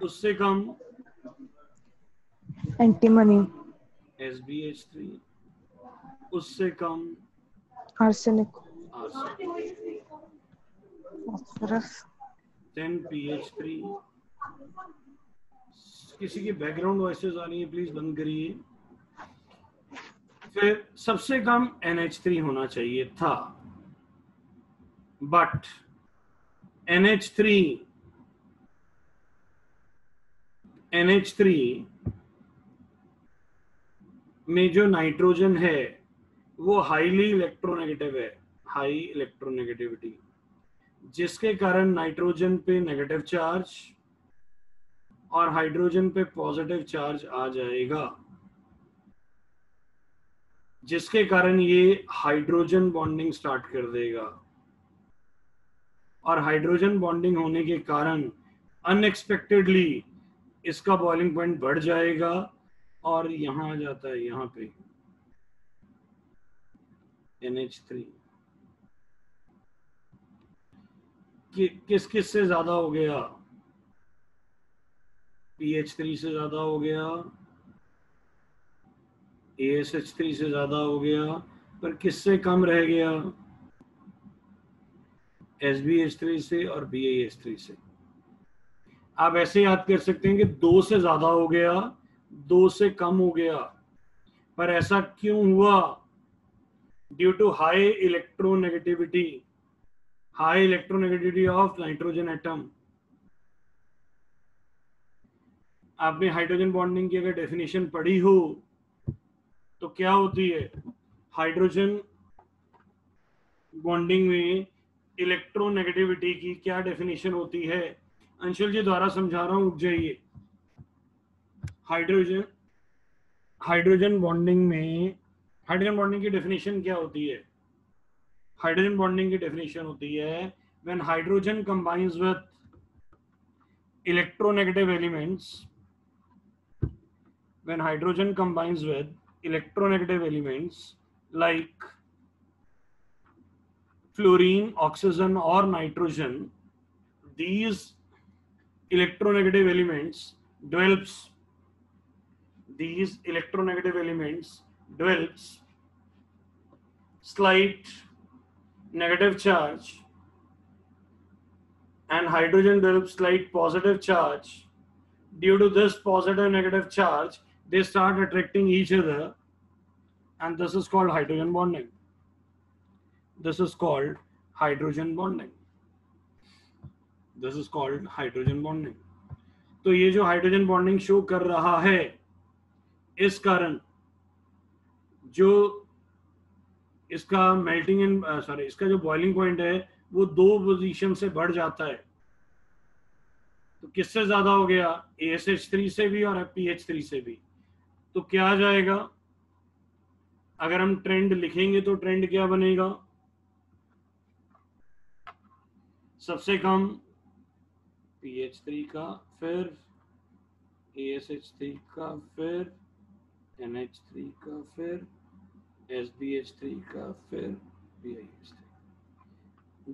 उससे कम एंटीमनी। SbH3। उससे कम आर्सेनिक। फास्फोरस। 10 pH3। किसी की बैकग्राउंड वॉइसेस आ रही है, प्लीज बंद करिए। फिर सबसे कम NH3 होना चाहिए था, बट NH3 में जो नाइट्रोजन है वो हाईली इलेक्ट्रोनेगेटिव है, हाई इलेक्ट्रोनेगेटिविटी, जिसके कारण नाइट्रोजन पे नेगेटिव चार्ज और हाइड्रोजन पे पॉजिटिव चार्ज आ जाएगा, जिसके कारण ये हाइड्रोजन बॉन्डिंग स्टार्ट कर देगा। और हाइड्रोजन बॉन्डिंग होने के कारण अनएक्सपेक्टेडली इसका बॉइलिंग पॉइंट बढ़ जाएगा और यहां आ जाता है, यहां पे NH3। किस किस से ज्यादा हो गया? PH3 से ज्यादा हो गया, ASH3 से ज्यादा हो गया, पर किससे कम रह गया? SbH3 से और BaH3 से। आप ऐसे याद कर सकते हैं कि 2 से ज्यादा हो गया, 2 से कम हो गया, पर ऐसा क्यों हुआ? Due to high electronegativity, high electronegativity of nitrogen atom. आपने हाइड्रोजन बॉन्डिंग की अगर डेफिनेशन पढ़ी हो तो क्या होती है? हाइड्रोजन बॉन्डिंग में इलेक्ट्रोनेगेटिविटी की क्या डेफिनेशन होती है? अंशुल जी द्वारा समझा रहा हूं, उठ जाइए। हाइड्रोजन बॉन्डिंग में हाइड्रोजन बॉन्डिंग की डेफिनेशन क्या होती है? हाइड्रोजन बॉन्डिंग की डेफिनेशन होती है when hydrogen combines with electronegative elements, when hydrogen combines with electronegative elements like fluorine, oxygen or nitrogen, these electronegative elements develops slight negative charge and hydrogen develops slight positive charge. Due to this positive negative charge, they start attracting each other, and this is called hydrogen bonding. This is called hydrogen bonding. This is called hydrogen bonding. तो ये जो hydrogen bonding show कर रहा है, इस कारण जो इसका मेल्टिंग एंड इसका जो बॉइलिंग पॉइंट है वो 2 पोजीशन से बढ़ जाता है। तो किससे ज्यादा हो गया? ASH3 से भी और PH3 से भी। तो क्या आ जाएगा? अगर हम ट्रेंड लिखेंगे तो ट्रेंड क्या बनेगा? सबसे कम PH3 का, फिर ASH3 का, फिर NH3 का, फिर SBH3 का, फिर BiH3।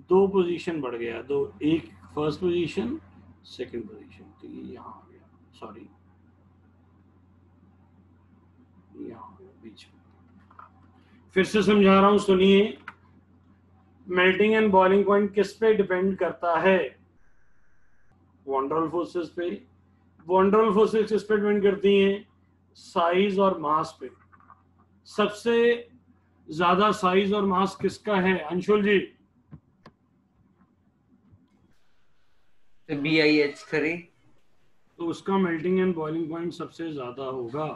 2 पोजीशन बढ़ गया, एक फर्स्ट पोजीशन, सेकंड पोजीशन। तो ये यहाँ आ गया, सॉरी यहाँ बीच में। फिर से समझा रहा हूं, सुनिए। मेल्टिंग एंड बॉइलिंग पॉइंट किस पे डिपेंड करता है? वॉन डर वाल्स फोर्सेस पे। वॉन डर वाल्स फोर्सेस किस पे डिपेंड करती हैं? साइज और मास पे। सबसे ज्यादा साइज और मास किसका है अंशुल जी? BiH3। तो उसका मेल्टिंग एंड बॉइलिंग पॉइंट सबसे ज्यादा होगा।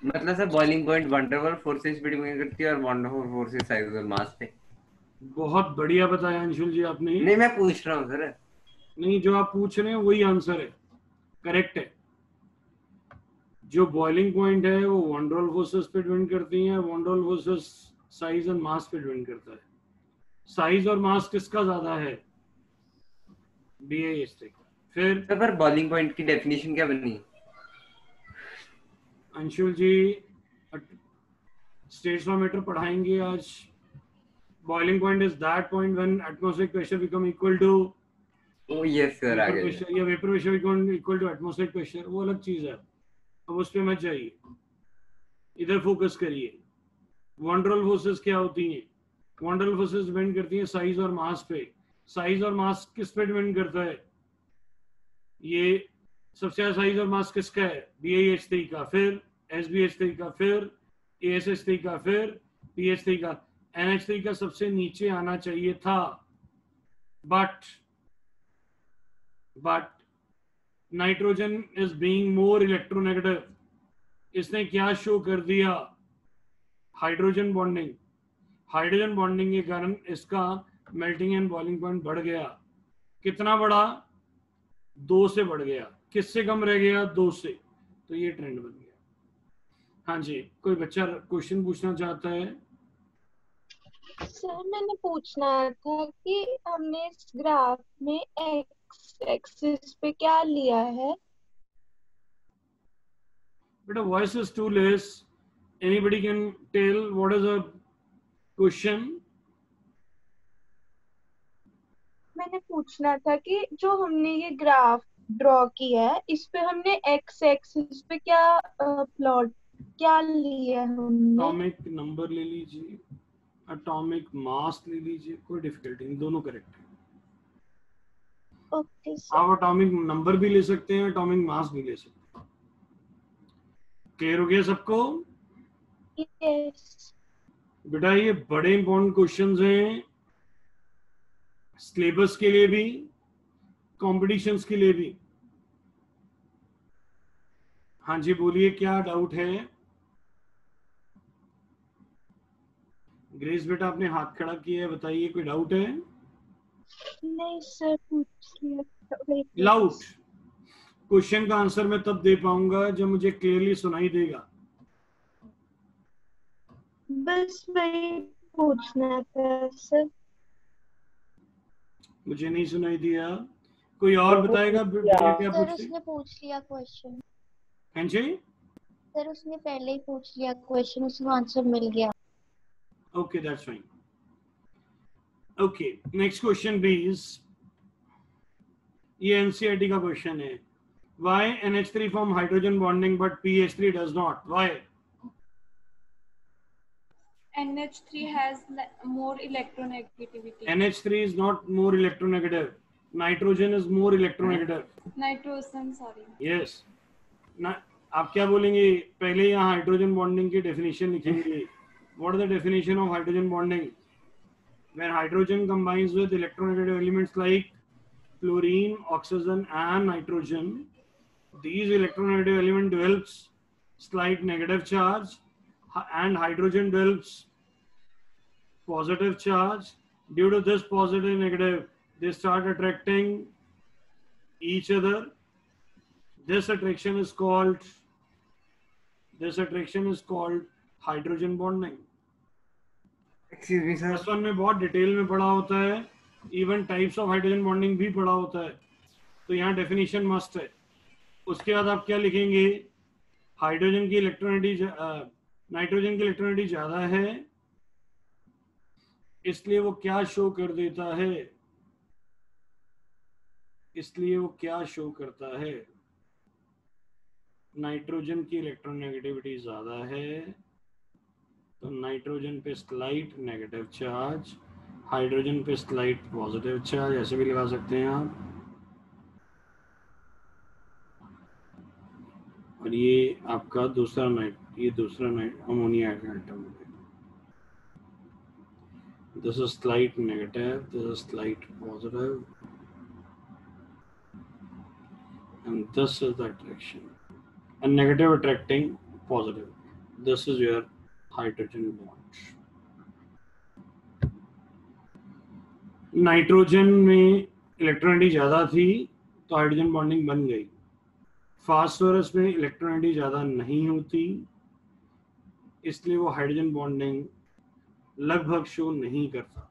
मतलब sir boiling point van der Waals forces पे डिपेंड करती है और von der Waals forces size और मास पे। बहुत बढ़िया बताया अंशुल जी आपने। नहीं, मैं पूछ रहा हूँ सर। नहीं, जो आप पूछ रहे हैं वही आंसर है, करेक्ट है। जो बॉइलिंग पॉइंट है वो वॉन डर वाल्स फोर्सेस पे डिपेंड करती है, von der Waals forces size और मास पे डिपेंड करता है। साइज और मास किसका ज्यादा है? BiH3 का। फिर पर बॉइलिंग पॉइंट की डेफिनेशन क्या बनी? अंशुल जी स्टेटोमीटर पढ़ाएंगे आज। Boiling point is that point when atmospheric pressure become equal to yes sir, आगे प्रेशर या vapour pressure equal to atmospheric pressure, वो अलग चीज है। अब उस पे मत जाइए, इधर फोकस करिए। वॉन डर वाल्स फोर्सेस क्या होती हैं? Von der Waals forces depend करती हैं साइज और मास पे। साइज और मास किस पे डिपेंड करता है? ये सबसे ज्यादा साइज और मास किसका है? BiH3 का, फिर SBH3 का, फिर ASH3 का, फिर PH3 का। NH3 का सबसे नीचे आना चाहिए था, but nitrogen is being more electronegative. इसने क्या शो कर दिया? Hydrogen bonding. हाइड्रोजन बॉन्डिंग के कारण इसका मेल्टिंग एंड बॉइलिंग पॉइंट बढ़ गया। कितना बढ़ा? 2 से बढ़ गया। किससे कम रह गया? 2 से। तो ये ट्रेंड बन गया। हाँ जी, कोई बच्चा क्वेश्चन पूछना चाहता है? सर मैंने पूछना था कि हमने इस ग्राफ में एक्स एक्सिस पे क्या लिया है? But a voice is too less. Anybody can tell what is a question? मैंने पूछना था कि जो हमने ये ग्राफ ड्रॉ किया है, इस पे हमने एक्स एक्सिस पे प्लॉट क्या लिया है हमने? एटॉमिक नंबर ले लीजिए, एटॉमिक मास ले लीजिए, कोई डिफिकल्टी नहीं, दोनों करेक्ट है। Okay sir. आप एटॉमिक नंबर भी ले सकते हैं, एटॉमिक मास भी ले सकते हैं। क्लियर हो गया सबको? यस। बेटा ये बड़े इंपॉर्टेंट क्वेश्चंस हैं, सिलेबस के लिए भी, कॉम्पिटिशन्स के लिए भी। हाँ जी बोलिए, क्या डाउट है? ग्रेस बेटा आपने हाथ खड़ा किया है, बताइए कोई डाउट है? नहीं सर, पूछ लिया था। Wait, wait. लाउड क्वेश्चन का आंसर मैं तब दे पाऊंगा जब मुझे क्लियरली सुनाई देगा। बस वही पूछना था सर। मुझे नहीं सुनाई दिया। कोई और बताएगा बेटा क्या सर पूछते? उसने पूछ लिया क्वेश्चन। हाँ जी, सर उसने पहले ही पूछ लिया क्वेश्चन, उसको आंसर मिल गया। Okay that's fine. Okay next question please. ये एनसीईआरटी का क्वेश्चन है। Why NH3 form hydrogen bonding but PH3 does not? Why? NH3 has more electronegativity. NH3 is not more electronegative. Nitrogen is more electronegative. Nitrogen, sorry. Yes. ना आप क्या बोलेंगे? पहले यहाँ हाइड्रोजन बॉन्डिंग की डेफिनेशन लिखेंगे। What is the definition of hydrogen bonding? When hydrogen combines with electronegative elements like fluorine, oxygen, and nitrogen, these electronegative element develops slight negative charge, and hydrogen develops positive charge. Due to this positive negative, they start attracting each other. This attraction is called hydrogen bonding. Excuse me, sir. Class 1 में बहुत detail में पढ़ा होता है, even types of hydrogen bonding भी पढ़ा होता है, तो यहाँ डेफिनेशन मस्ट है। उसके बाद आप क्या लिखेंगे? हाइड्रोजन की इलेक्ट्रोनेगेटिविटी नाइट्रोजन की इलेक्ट्रोनेगेटिविटी ज्यादा है, इसलिए वो क्या शो कर देता है? इसलिए वो क्या शो करता है? नाइट्रोजन की इलेक्ट्रोनेगेटिविटी ज्यादा है, तो नाइट्रोजन पे स्लाइट नेगेटिव चार्ज, हाइड्रोजन पे स्लाइट पॉजिटिव चार्ज, ऐसे भी लगा सकते हैं आप। और ये आपका दूसरा नाइट अमोनिया एटम है। This is slight negative, this is slight positive, and this is the attraction. A negative attracting positive. This is your hydrogen bond. Nitrogen में इलेक्ट्रोनेगेटिविटी ज्यादा थी तो हाइड्रोजन बॉन्डिंग बन गई। फास्फोरस में इलेक्ट्रोनेगेटिविटी ज्यादा नहीं होती, इसलिए वो हाइड्रोजन बॉन्डिंग लगभग शो नहीं करता।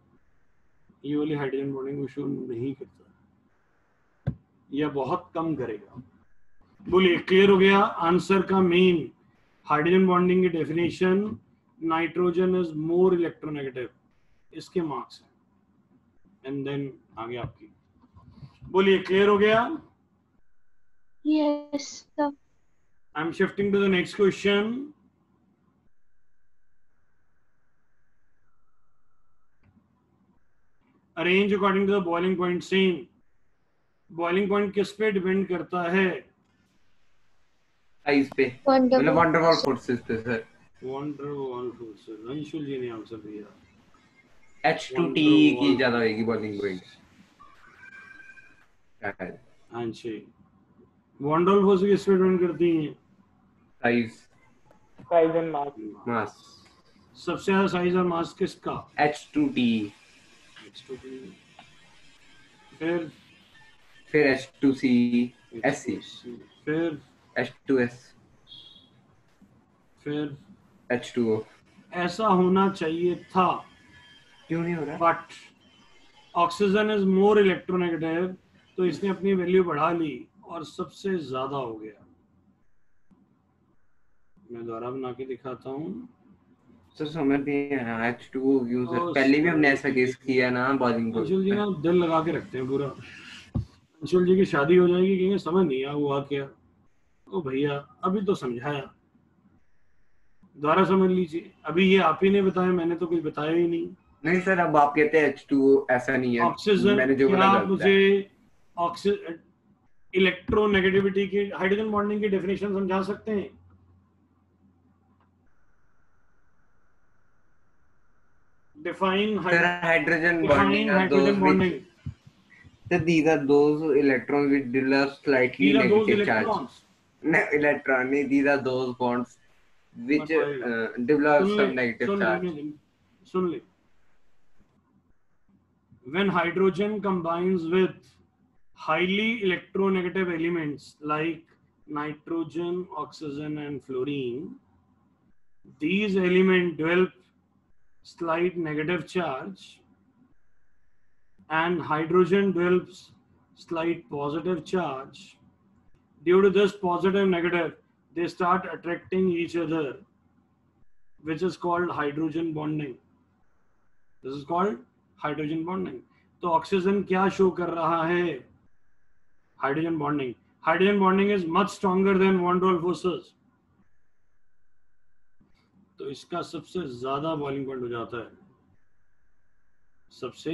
ये वाली हाइड्रोजन बॉन्डिंग को शो नहीं करता या बहुत कम करेगा। बोलिए क्लियर हो गया? आंसर का मेन हाइड्रोजन बॉन्डिंग की definition, nitrogen is more electronegative, इसके मार्क्स हैं। एंड देन आगे आपकी। बोलिए क्लियर हो गया? Yes sir. I am shifting to the next question. Arrange according to the boiling point same. Boiling point किस पे डिपेंड करता है? साइज पे, मतलब वंडर वॉल फोर्सेस पे sir. Van der Waals forces, Anshul ji ने आंसर दिया। H2T की ज्यादा होगी बॉइलिंग पॉइंट। हाँ जी, वंडर वॉल फोर्सेस किस पे डिपेंड करती हैं? Size and mass. सबसे ज्यादा साइज और मास किसका? H2T। फिर H2C, SC, फिर H2S, फिर H2O। ऐसा होना चाहिए था, क्यों नहीं हो रहा? But oxygen is more electronegative, तो इसने अपनी वैल्यू बढ़ा ली और सबसे ज्यादा हो गया। मैं दोबारा बना के दिखाता हूँ। सर समझ नहीं आया H2O क्यों सर? पहले भी हमने ऐसा केस किया ना बॉइलिंग पॉइंट। अंशुल जी ना दिल लगा के रखते हैं पूरा। अंशुल जी की शादी हो जाएगी, कहेंगे समझ नहीं आया हुआ क्या। ओ भैया अभी तो समझाया, दोबारा समझ लीजिए। अभी ये आप ही ने बताया, मैंने तो कुछ बताया ही नहीं। नहीं सर, अब आप कहते हैं H2O, ऐसा नहीं है। ऑक्सीजन, मैंने जो बोला क्या गलत मुझे ऑक्सीजन इलेक्ट्रोनेगेटिविटी की हाइड्रोजन बॉन्डिंग की डेफिनेशन समझा सकते हैं? Define hydrogen bonding are those which these are those electrons which develop slightly negative charge. No, electron, these are those bonds which develop some negative charge. सुन ले, when hydrogen combines with highly electronegative elements like nitrogen, oxygen and fluorine, these elements develop slight negative charge and hydrogen develops slight positive charge. Due to this positive negative, they start attracting each other, which is called hydrogen bonding. This is called hydrogen bonding. तो oxygen क्या show कर रहा है? Hydrogen bonding. Hydrogen bonding is much stronger than van der Waals forces. तो इसका सबसे ज्यादा boiling point हो जाता है, सबसे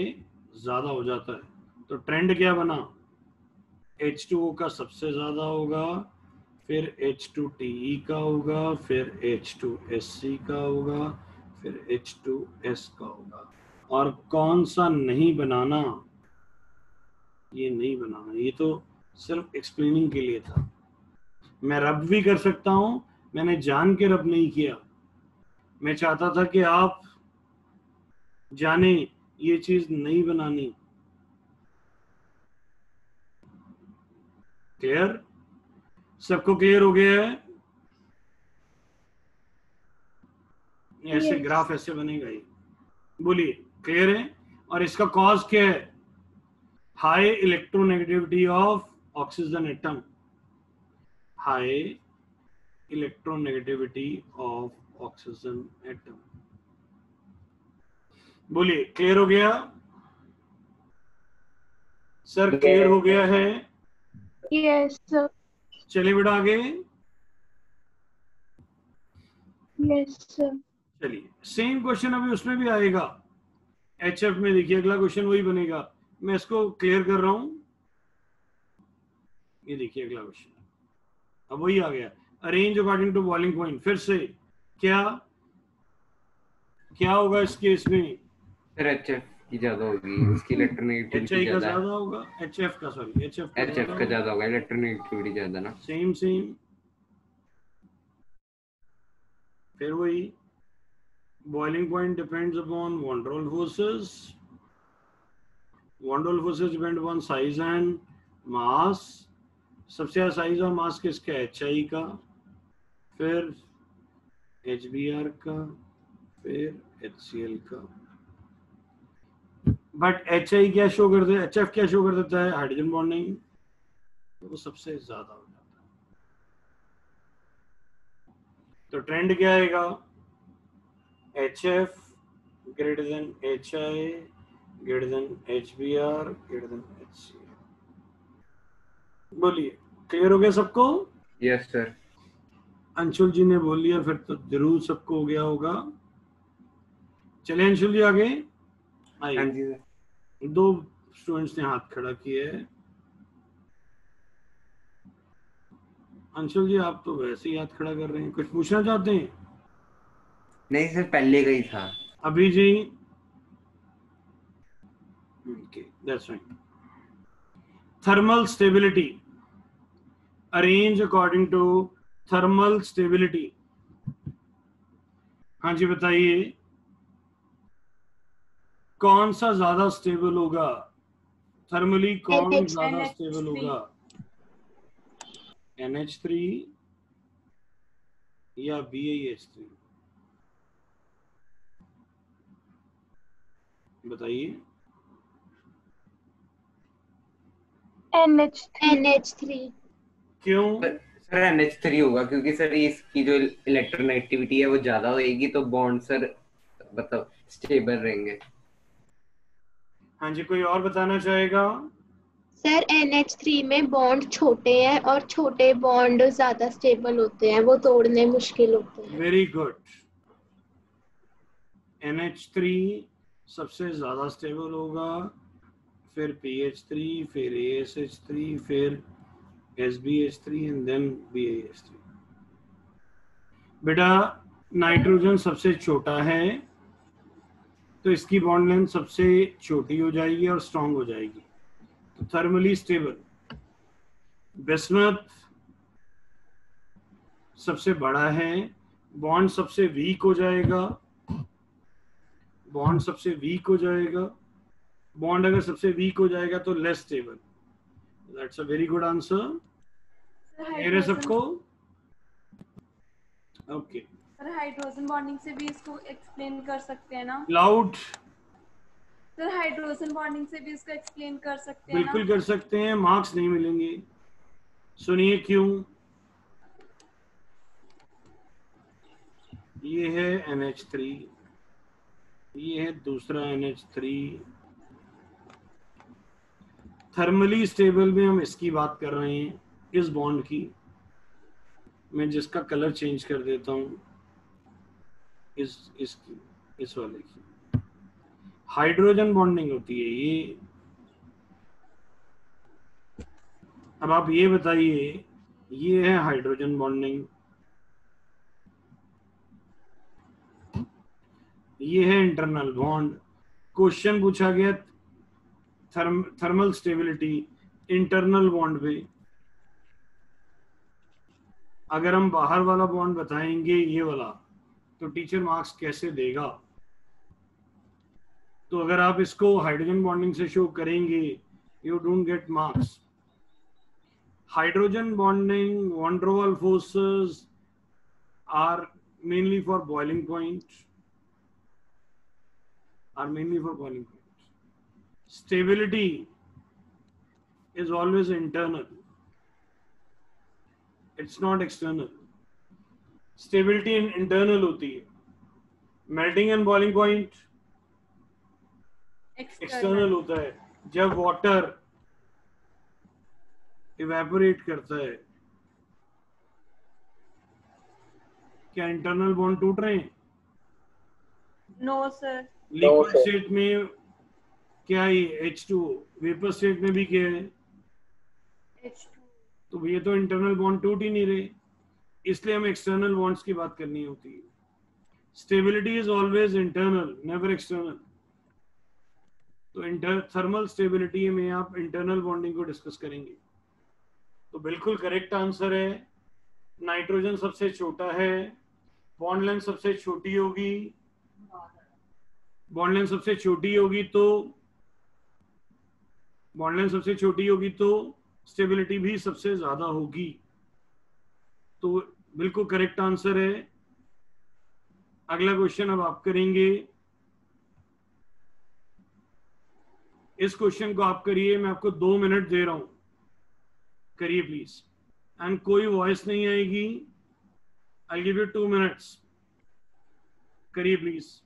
ज्यादा हो जाता है. तो ट्रेंड क्या बना? H2O का सबसे ज्यादा होगा, फिर H2TE का होगा, फिर H2SC का होगा, फिर H2S का होगा. और कौन सा नहीं बनाना? ये नहीं बनाना. ये तो सिर्फ एक्सप्लेनिंग के लिए था. मैं रब भी कर सकता हूं, मैंने जान के रब नहीं किया. मैं चाहता था कि आप जाने ये चीज नहीं बनानी. क्लियर? सबको क्लियर हो गया है? ऐसे ग्राफ ऐसे बनेगा ये. बोलिए, क्लियर है? और इसका कॉज क्या है? High electronegativity of oxygen atom. High electronegativity of oxygen atom. बोलिए, क्लियर हो गया? सर क्लियर हो गया है? Yes sir. चलिए बेटा आगे. Yes sir. चलिए, सेम क्वेश्चन अभी उसमें भी आएगा. HF में देखिए अगला क्वेश्चन वही बनेगा. मैं इसको क्लियर कर रहा हूं. ये देखिए अगला क्वेश्चन अब वही आ गया. Arrange according to boiling point. फिर से क्या क्या होगा इस केस में? सर HF की ज्यादा होगी, उसकी इलेक्ट्रोनेगेटिविटी HI का ज्यादा ज्यादा होगा. HF का, सॉरी HF का ज्यादा होगा, इलेक्ट्रोनेगेटिविटी ज्यादा ना. सेम. फिर वही boiling point depends upon van der Waals forces. Van der Waals forces depend upon size and mass. सबसे ज्यादा साइज और मास किसका? HI का, फिर HBr का, फिर HCl का. बट HI क्या शो कर देता है? HF क्या शो कर देता है? Hydrogen bonding. वो सबसे ज्यादा हो जाता है. तो ट्रेंड क्या आएगा? HF greater than HI greater than HBr greater than HCl. बोलिए, क्लियर हो गया सबको? Yes sir. अंशुल जी ने बोल लिया, फिर तो जरूर सबको हो गया होगा. चलिए अंशुल जी आगे आइए. हाँ जी सर. 2 स्टूडेंट्स ने हाथ खड़ा किया है. अंशुल जी आप तो वैसे ही हाथ खड़ा कर रहे हैं, कुछ पूछना चाहते हैं? नहीं सर, पहले का ही था. अभी जी. Okay, that's right. Thermal stability. Arrange according to thermal stability. हाँ जी बताइए, कौन सा ज्यादा स्टेबल होगा? थर्मली कौन ज्यादा स्टेबल होगा? NH3 या BiH3? बताइए. NH3. क्यों? सर NH3 होगा, क्योंकि सर इसकी जो इलेक्ट्रोनेगेटिविटी है वो ज्यादा होगी, तो बॉन्ड सर मतलब स्टेबल रहेंगे. हाँ जी, कोई और बताना चाहेगा? सर NH3 में बॉन्ड छोटे हैं और छोटे बॉन्ड ज्यादा स्टेबल होते हैं, वो तोड़ने मुश्किल होते हैं. Very good. NH3 सबसे ज्यादा स्टेबल होगा, फिर PH3, फिर ASH3, फिर SbH3 एंड देन BiH3. बेटा नाइट्रोजन सबसे छोटा है, तो इसकी बॉन्ड लेंथ सबसे छोटी हो जाएगी और स्ट्रांग हो जाएगी, तो थर्मली स्टेबल. बिस्मथ सबसे बड़ा है, बॉन्ड सबसे वीक हो जाएगा, बॉन्ड सबसे वीक हो जाएगा, बॉन्ड अगर सबसे वीक हो जाएगा तो less stable. That's a very good answer. मेरे सबको ओके। सर हाइड्रोजन बॉन्डिंग से भी इसको एक्सप्लेन कर सकते हैं ना? लाउड। सर हाइड्रोजन बॉन्डिंग से भी इसको एक्सप्लेन कर सकते हैं ना? बिल्कुल कर सकते हैं, मार्क्स नहीं मिलेंगे। सुनिए क्यों। ये है NH3, ये है दूसरा NH3। थर्मली स्टेबल में हम इसकी बात कर रहे हैं, इस बॉन्ड की। मैं जिसका कलर चेंज कर देता हूं, इस वाले की हाइड्रोजन बॉन्डिंग होती है ये। अब आप ये बताइए, ये है हाइड्रोजन बॉन्डिंग, ये है इंटरनल बॉन्ड। क्वेश्चन पूछा गया थर्मल स्टेबिलिटी इंटरनल बॉन्ड पे। अगर हम बाहर वाला बॉन्ड बताएंगे ये वाला, तो टीचर मार्क्स कैसे देगा? तो अगर आप इसको हाइड्रोजन बॉन्डिंग से शो करेंगे, you don't get marks. Hydrogen bonding van der Waals forces are mainly for boiling point, Stability is always internal, it's not external. Stability internal होती है। Melting and boiling point external होता है। जब water evaporate करता है, क्या internal bond टूट रहे हैं? No sir. लिक्विड स्टेट में क्या है? H2। वेपर स्टेट में भी क्या है? H2। तो ये तो इंटरनल बॉन्ड टूट ही नहीं रहे, इसलिए हमें एक्सटर्नल बॉन्ड्स की बात करनी होती है। Stability is always internal, never external. तो थर्मल स्टेबिलिटी में आप इंटरनल बॉन्डिंग को डिस्कस करेंगे। तो बिल्कुल करेक्ट आंसर है, नाइट्रोजन सबसे छोटा है, बॉन्ड लेंथ सबसे छोटी होगी, बॉन्ड लेंथ सबसे छोटी होगी तो स्टेबिलिटी भी सबसे ज्यादा होगी। तो बिल्कुल करेक्ट आंसर है। अगला क्वेश्चन अब आप करेंगे। इस क्वेश्चन को आप करिए, मैं आपको 2 मिनट दे रहा हूं, करिए प्लीज। एंड कोई वॉइस नहीं आएगी, आई गिव यू 2 मिनट्स, करिए प्लीज।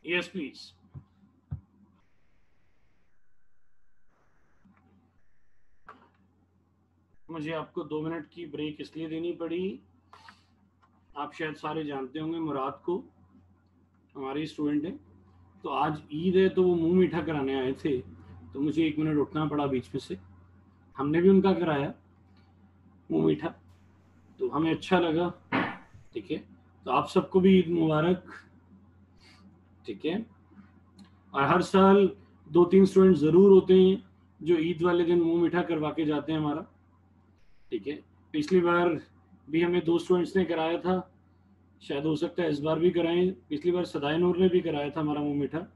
Yes please. मुझे आपको 2 मिनट की ब्रेक इसलिए देनी पड़ी, आप शायद सारे जानते होंगे मुराद को, हमारे स्टूडेंट है, तो आज ईद है तो वो मुंह मीठा कराने आए थे, तो मुझे 1 मिनट उठना पड़ा बीच में से। हमने भी उनका कराया मुंह मीठा, तो हमें अच्छा लगा। ठीक है, तो आप सबको भी ईद मुबारक। ठीक है, और हर साल 2-3 स्टूडेंट जरूर होते हैं जो ईद वाले दिन मुंह मीठा करवा के जाते हैं हमारा। ठीक है, पिछली बार भी हमें 2 स्टूडेंट्स ने कराया था, शायद हो सकता है इस बार भी कराएं। पिछली बार सदाई नूर ने भी कराया था हमारा मुंह मीठा,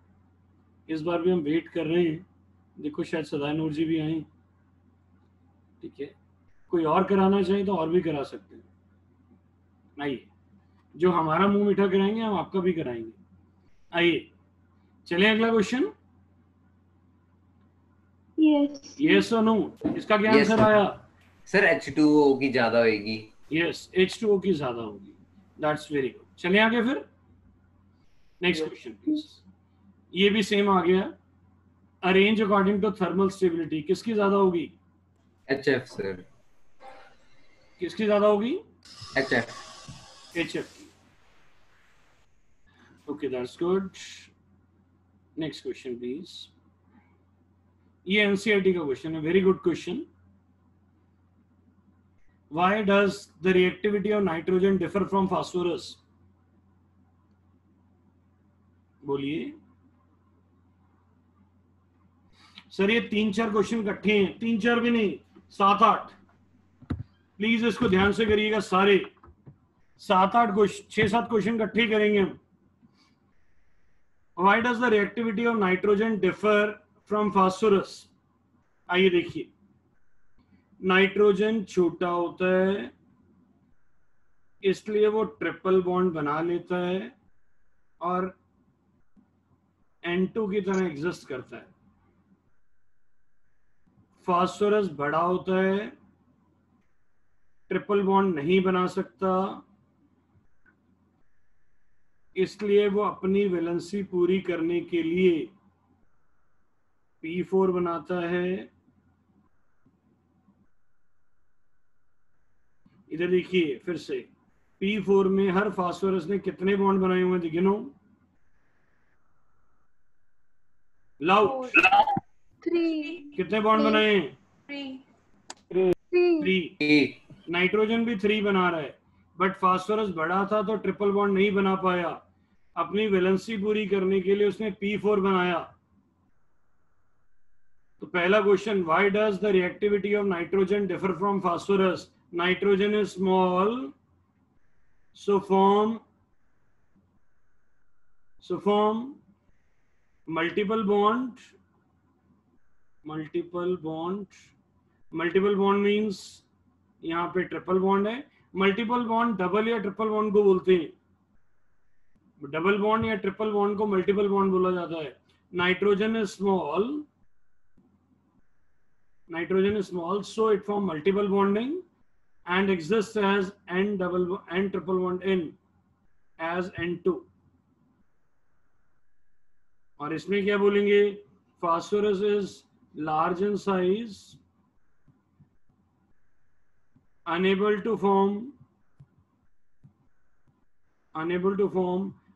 इस बार भी हम वेट कर रहे हैं, देखो शायद सदाई नूर जी भी आए। ठीक है, कोई और कराना चाहिए तो और भी करा सकते हैं। आइए, जो हमारा मुंह मीठा कराएंगे हम आपका भी कराएंगे। आइए चलें अगला क्वेश्चन। यस और नो, इसका क्या आंसर आया? सर H2O की ज्यादा होगी। यस, H2O की ज्यादा होगी, दैट्स वेरी गुड। चले आगे फिर नेक्स्ट क्वेश्चन प्लीज। ये भी सेम आ गया, arrange according to thermal stability, किसकी ज्यादा होगी? HF sir. किसकी ज्यादा होगी? HF। HF की। Okay that's good. Next question please. ये एनसीईआरटी का क्वेश्चन है, very good question. Why does the reactivity of nitrogen differ from phosphorus? बोलिए सर, ये 3-4 क्वेश्चन इकट्ठे हैं, 3-4 भी नहीं, 7-8। प्लीज इसको ध्यान से करिएगा, सारे 7-8 क्वेश्चन, 6-7 क्वेश्चन इकट्ठे करेंगे हम। Why does the reactivity of nitrogen differ from phosphorus? आइए देखिए, नाइट्रोजन छोटा होता है इसलिए वो ट्रिपल बॉन्ड बना लेता है और N2 की तरह एग्जिस्ट करता है। फास्फोरस बड़ा होता है, ट्रिपल बॉन्ड नहीं बना सकता, इसलिए वो अपनी वैलेंसी पूरी करने के लिए P4 बनाता है। इधर देखिए फिर से, P4 में हर फास्फोरस ने कितने बॉन्ड बनाए हुए हैं गिनो, लाउड। 3। कितने बॉन्ड बनाए हैं? 3। 3। नाइट्रोजन भी 3 बना रहा है, बट फास्फोरस बड़ा था तो ट्रिपल बॉन्ड नहीं बना पाया, अपनी वैलेंसी पूरी करने के लिए उसने P4 बनाया। तो पहला question, why does the reactivity of nitrogen differ from phosphorus? Nitrogen is small, so form multiple bond. Multiple bond means यहाँ पे ट्रिपल बॉन्ड है। मल्टीपल बॉन्ड डबल या ट्रिपल बॉन्ड को बोलते हैं, डबल बॉन्ड या ट्रिपल बॉन्ड को multiple bond बोला जाता है। Nitrogen is small, so it form multiple bonding and exists as N triple bond N as N2। और इसमें क्या बोलेंगे? Phosphorus is large in size, unable to form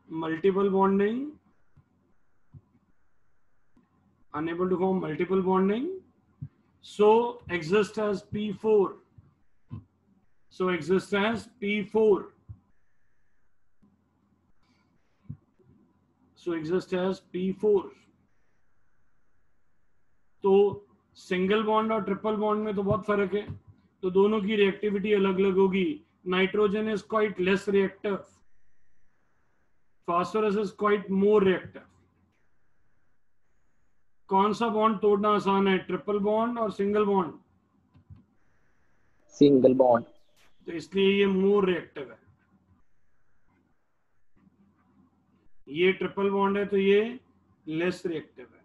multiple bonding, so exists as P4, तो single bond और triple bond में तो बहुत फर्क है, तो दोनों की रिएक्टिविटी अलग अलग होगी। Nitrogen is quite less reactive, phosphorus is quite more reactive. कौन सा बॉन्ड तोड़ना आसान है, ट्रिपल बॉन्ड और सिंगल बॉन्ड? Single bond. तो इसलिए ये मोर रिएक्टिव है, ये ट्रिपल बॉन्ड है तो ये लेस रिएक्टिव है।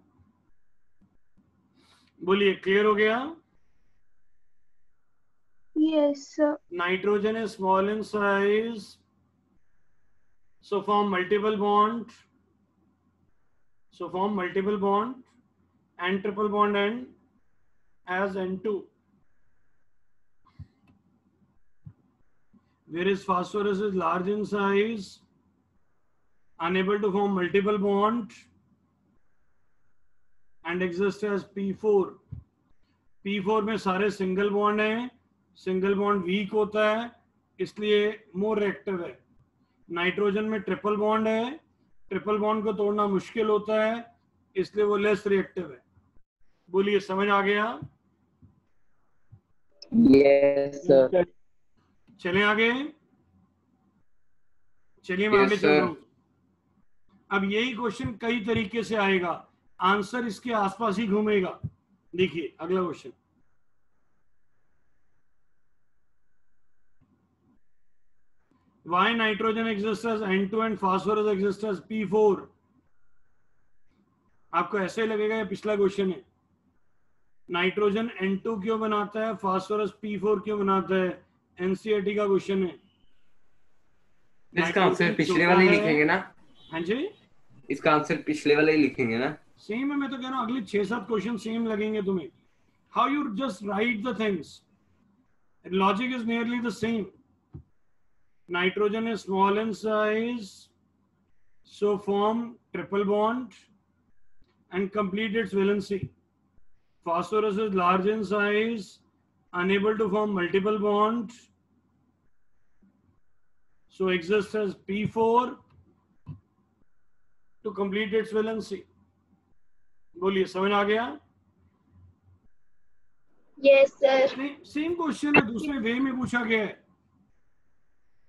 बोलिए, क्लियर हो गया? Yes, sir. Nitrogen is small in size, so form multiple bond So form multiple bond and triple bond end as N2. Whereas phosphorus is large in size, unable to form multiple bond and exists as P4. P4 में सारे single bond हैं, single bond weak होता है इसलिए more reactive है। Nitrogen में triple bond है, triple bond को तोड़ना मुश्किल होता है इसलिए वो लेस रिएक्टिव है। बोलिए समझ आ गया? Yes sir. चलें आगे, चलिए मैं आगे चल रहा हूं। अब यही क्वेश्चन कई तरीके से आएगा, आंसर इसके आसपास ही घूमेगा। देखिए अगला question, why nitrogen exists as N2 and phosphorus exists as P4? आपको ऐसे लगेगा ये पिछला क्वेश्चन है। नाइट्रोजन N2 क्यों बनाता है, फास्फोरस P4 क्यों बनाता है? एनसीईआरटी का क्वेश्चन है। इसका आंसर पिछले वाले ही लिखेंगे ना? हाँ जी, इसका आंसर पिछले वाले ही लिखेंगे ना? सेम है, मैं तो कह रहा हूँ अगले 6-7 क्वेश्चन सेम लगेंगे तुम्हें। How you just right the things, logic is nearly the same. Nitrogen is small in size, so form triple bond and complete its valency. Phosphorus is large in size, unable to form multiple bond, so exists as P4 to complete its valency. बोलिए समझ आ गया? Yes sir. Same question है, दूसरे वे में पूछा गया है।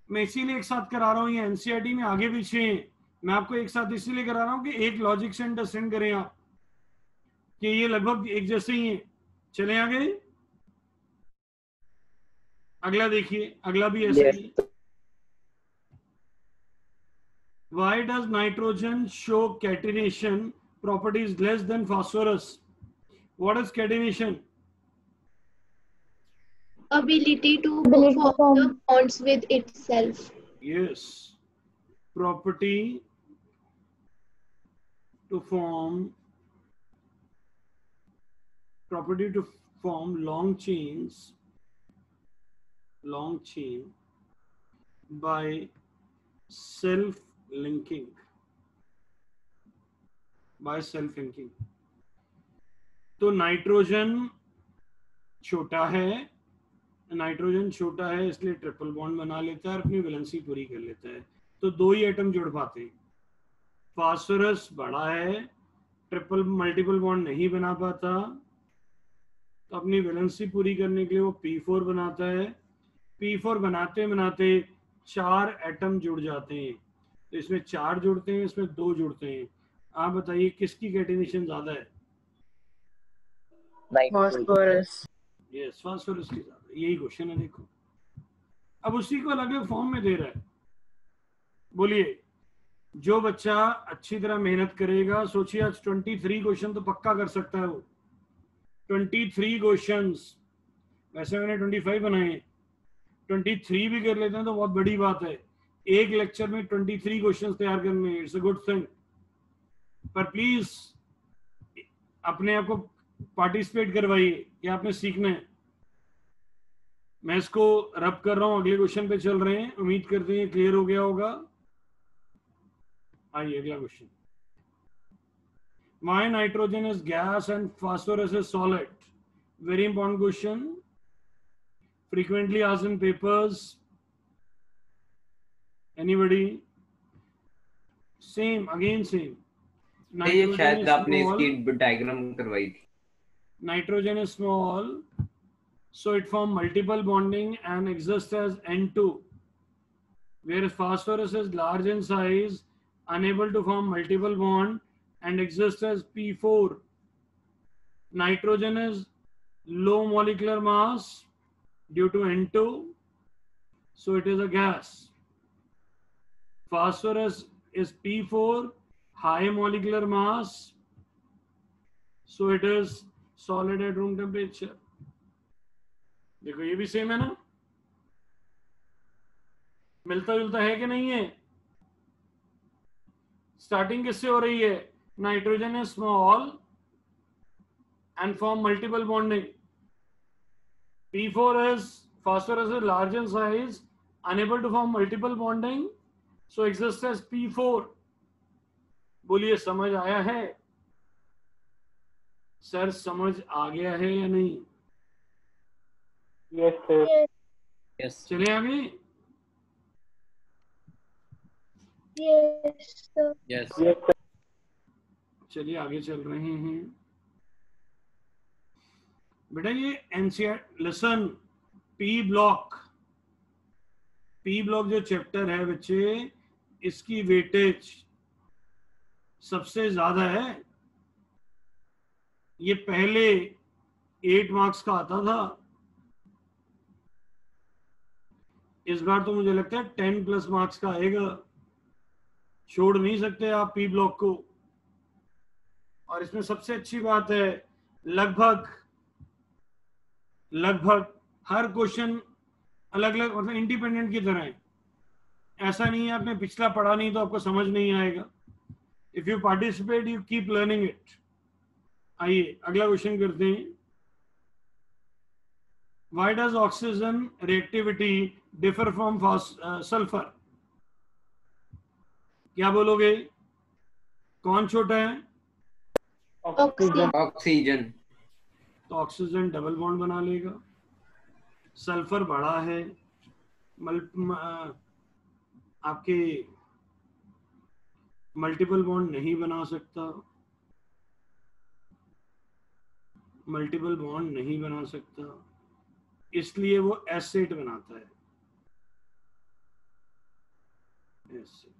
मैं इसीलिए एक साथ करा रहा हूँ, ये एनसीईआरटी में आगे पीछे हैं। मैं आपको एक साथ इसीलिए करा रहा हूँ कि एक लॉजिक से अंडरस्टैंड करें आप कि ये लगभग एक जैसे ही हैं। चलें आगे, अगला देखिए, अगला भी ऐसे ही। Why does nitrogen show catenation properties less than phosphorus? What is catenation? Ability to form the bonds with itself. Yes, property to form long chains, long chain by self linking, तो नाइट्रोजन छोटा है, इसलिए triple bond बना लेता है और अपनी valency पूरी कर लेता है, तो 2 ही एटम जुड़ पाते हैं। फास्फोरस बड़ा है, ट्रिपल मल्टीपल बॉन्ड नहीं बना पाता, तो अपनी वैलेंसी पूरी करने के लिए वो P4 बनाता है। P4 बनाते बनाते 4 एटम जुड़ जाते हैं, तो इसमें 4 जुड़ते हैं, इसमें 2 जुड़ते हैं। आप बताइए किसकी कैटेनेशन ज्यादा है? फास्फोरस। यस, फास्फोरस की ज्यादा। यही क्वेश्चन है, देखो अब उसी को अलग अलग फॉर्म में दे रहा है। बोलिए, जो बच्चा अच्छी तरह मेहनत करेगा, सोचिए आज 23 क्वेश्चन तो पक्का कर सकता है वो। 23 क्वेश्चंस, वैसे मैंने 25 बनाए, 23 भी कर लेते हैं तो बहुत बड़ी बात है। एक लेक्चर में 23 क्वेश्चंस तैयार करने, इट्स अ गुड थिंग। पर प्लीज अपने आप को पार्टिसिपेट करवाइए कि आपने सीखना है। मैं इसको रब कर रहा हूं, अगले क्वेश्चन पे चल रहे हैं, उम्मीद करते हैं क्लियर हो गया होगा। आइए अगला question, why nitrogen is gas and phosphorus is solid? Very important question, frequently asked in papers. Anybody? Same, again same. ये शायद आपने इसकी डायग्राम करवाई थी। Nitrogen is small, so it forms multiple bonding and exists as N2, whereas phosphorus is large in size, unable to form multiple bond and exists as P4. Nitrogen is low molecular mass due to N2, so it is a gas. Phosphorus is P4, high molecular mass, so it is solid at room temperature. देखो ये भी same है ना, मिलता जुलता है कि नहीं है? स्टार्टिंग किससे हो रही है? nitrogen is small and form multiple bonding. P4 is phosphorus is large in size, unable to form multiple bonding, so exists as P4. बोलिए समझ आया है? सर समझ आ गया है या नहीं? Yes sir. यस चले आगे। यस यस चलिए आगे चल रहे हैं। बेटा ये एनसीईआरटी लिसन, पी ब्लॉक जो चैप्टर है बच्चे, इसकी वेटेज सबसे ज्यादा है। ये पहले 8 मार्क्स का आता था, इस बार तो मुझे लगता है 10+ मार्क्स का आएगा। छोड़ नहीं सकते आप पी ब्लॉक को। और इसमें सबसे अच्छी बात है, लगभग हर क्वेश्चन अलग अलग, मतलब इंडिपेंडेंट की तरह है। ऐसा नहीं है आपने पिछला पढ़ा नहीं तो आपको समझ नहीं आएगा। If you participate you keep learning it. आइए अगला क्वेश्चन करते हैं। Why does oxygen reactivity differ from sulphur? क्या बोलोगे? कौन छोटा है? ऑक्सीजन। तो ऑक्सीजन डबल बॉन्ड बना लेगा। सल्फर बड़ा है, आपके मल्टीपल बॉन्ड नहीं बना सकता, इसलिए वो एसिड बनाता है। एसिड।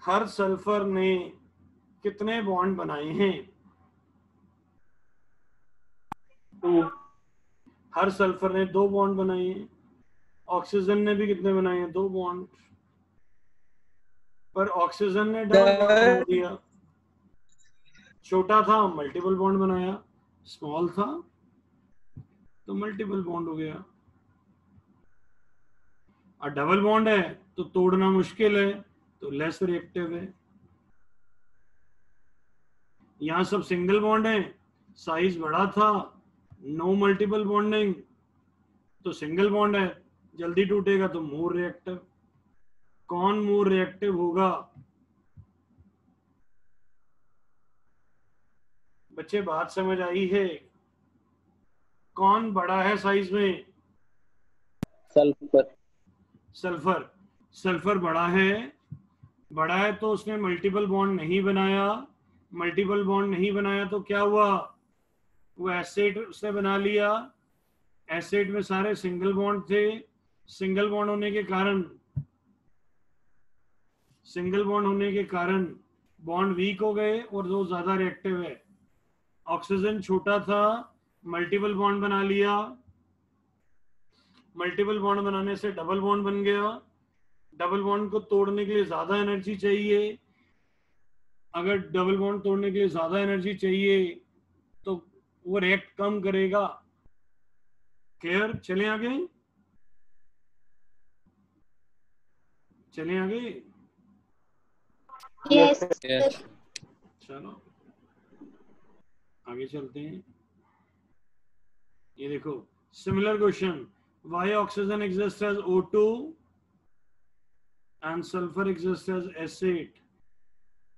हर सल्फर ने कितने बॉन्ड बनाए हैं? 2। हर सल्फर ने 2 बॉन्ड बनाए हैं। ऑक्सीजन ने भी कितने बनाए हैं? 2 बॉन्ड। पर ऑक्सीजन ने डबल बॉन्ड बना दिया। छोटा था मल्टीपल बॉन्ड बनाया, स्मॉल था तो मल्टीपल बॉन्ड हो गया। और डबल बॉन्ड है तो तोड़ना मुश्किल है, तो लेस रिएक्टिव है। यहां सब सिंगल बॉन्ड है, साइज बड़ा था, नो मल्टीपल बॉन्डिंग, तो सिंगल बॉन्ड है, जल्दी टूटेगा तो मोर रिएक्टिव। कौन मोर रिएक्टिव होगा? बच्चे बात समझ आई है? कौन बड़ा है साइज में? सल्फर बड़ा है तो उसने मल्टीपल बॉन्ड नहीं बनाया तो क्या हुआ? वो एसिड उसने बना लिया। एसिड में सारे सिंगल बॉन्ड थे, सिंगल बॉन्ड होने के कारण बॉन्ड वीक हो गए और वो ज्यादा रिएक्टिव है। ऑक्सीजन छोटा था, मल्टीपल बॉन्ड बना लिया, मल्टीपल बॉन्ड बनाने से डबल बॉन्ड बन गया। डबल बॉन्ड को तोड़ने के लिए ज्यादा एनर्जी चाहिए। अगर डबल बॉन्ड तोड़ने के लिए ज्यादा एनर्जी चाहिए तो वो रिएक्ट कम करेगा। क्लियर? चलें आगे। यस चलो आगे चलते हैं। ये देखो similar question, why oxygen exist as O2 and sulphur exist as acid?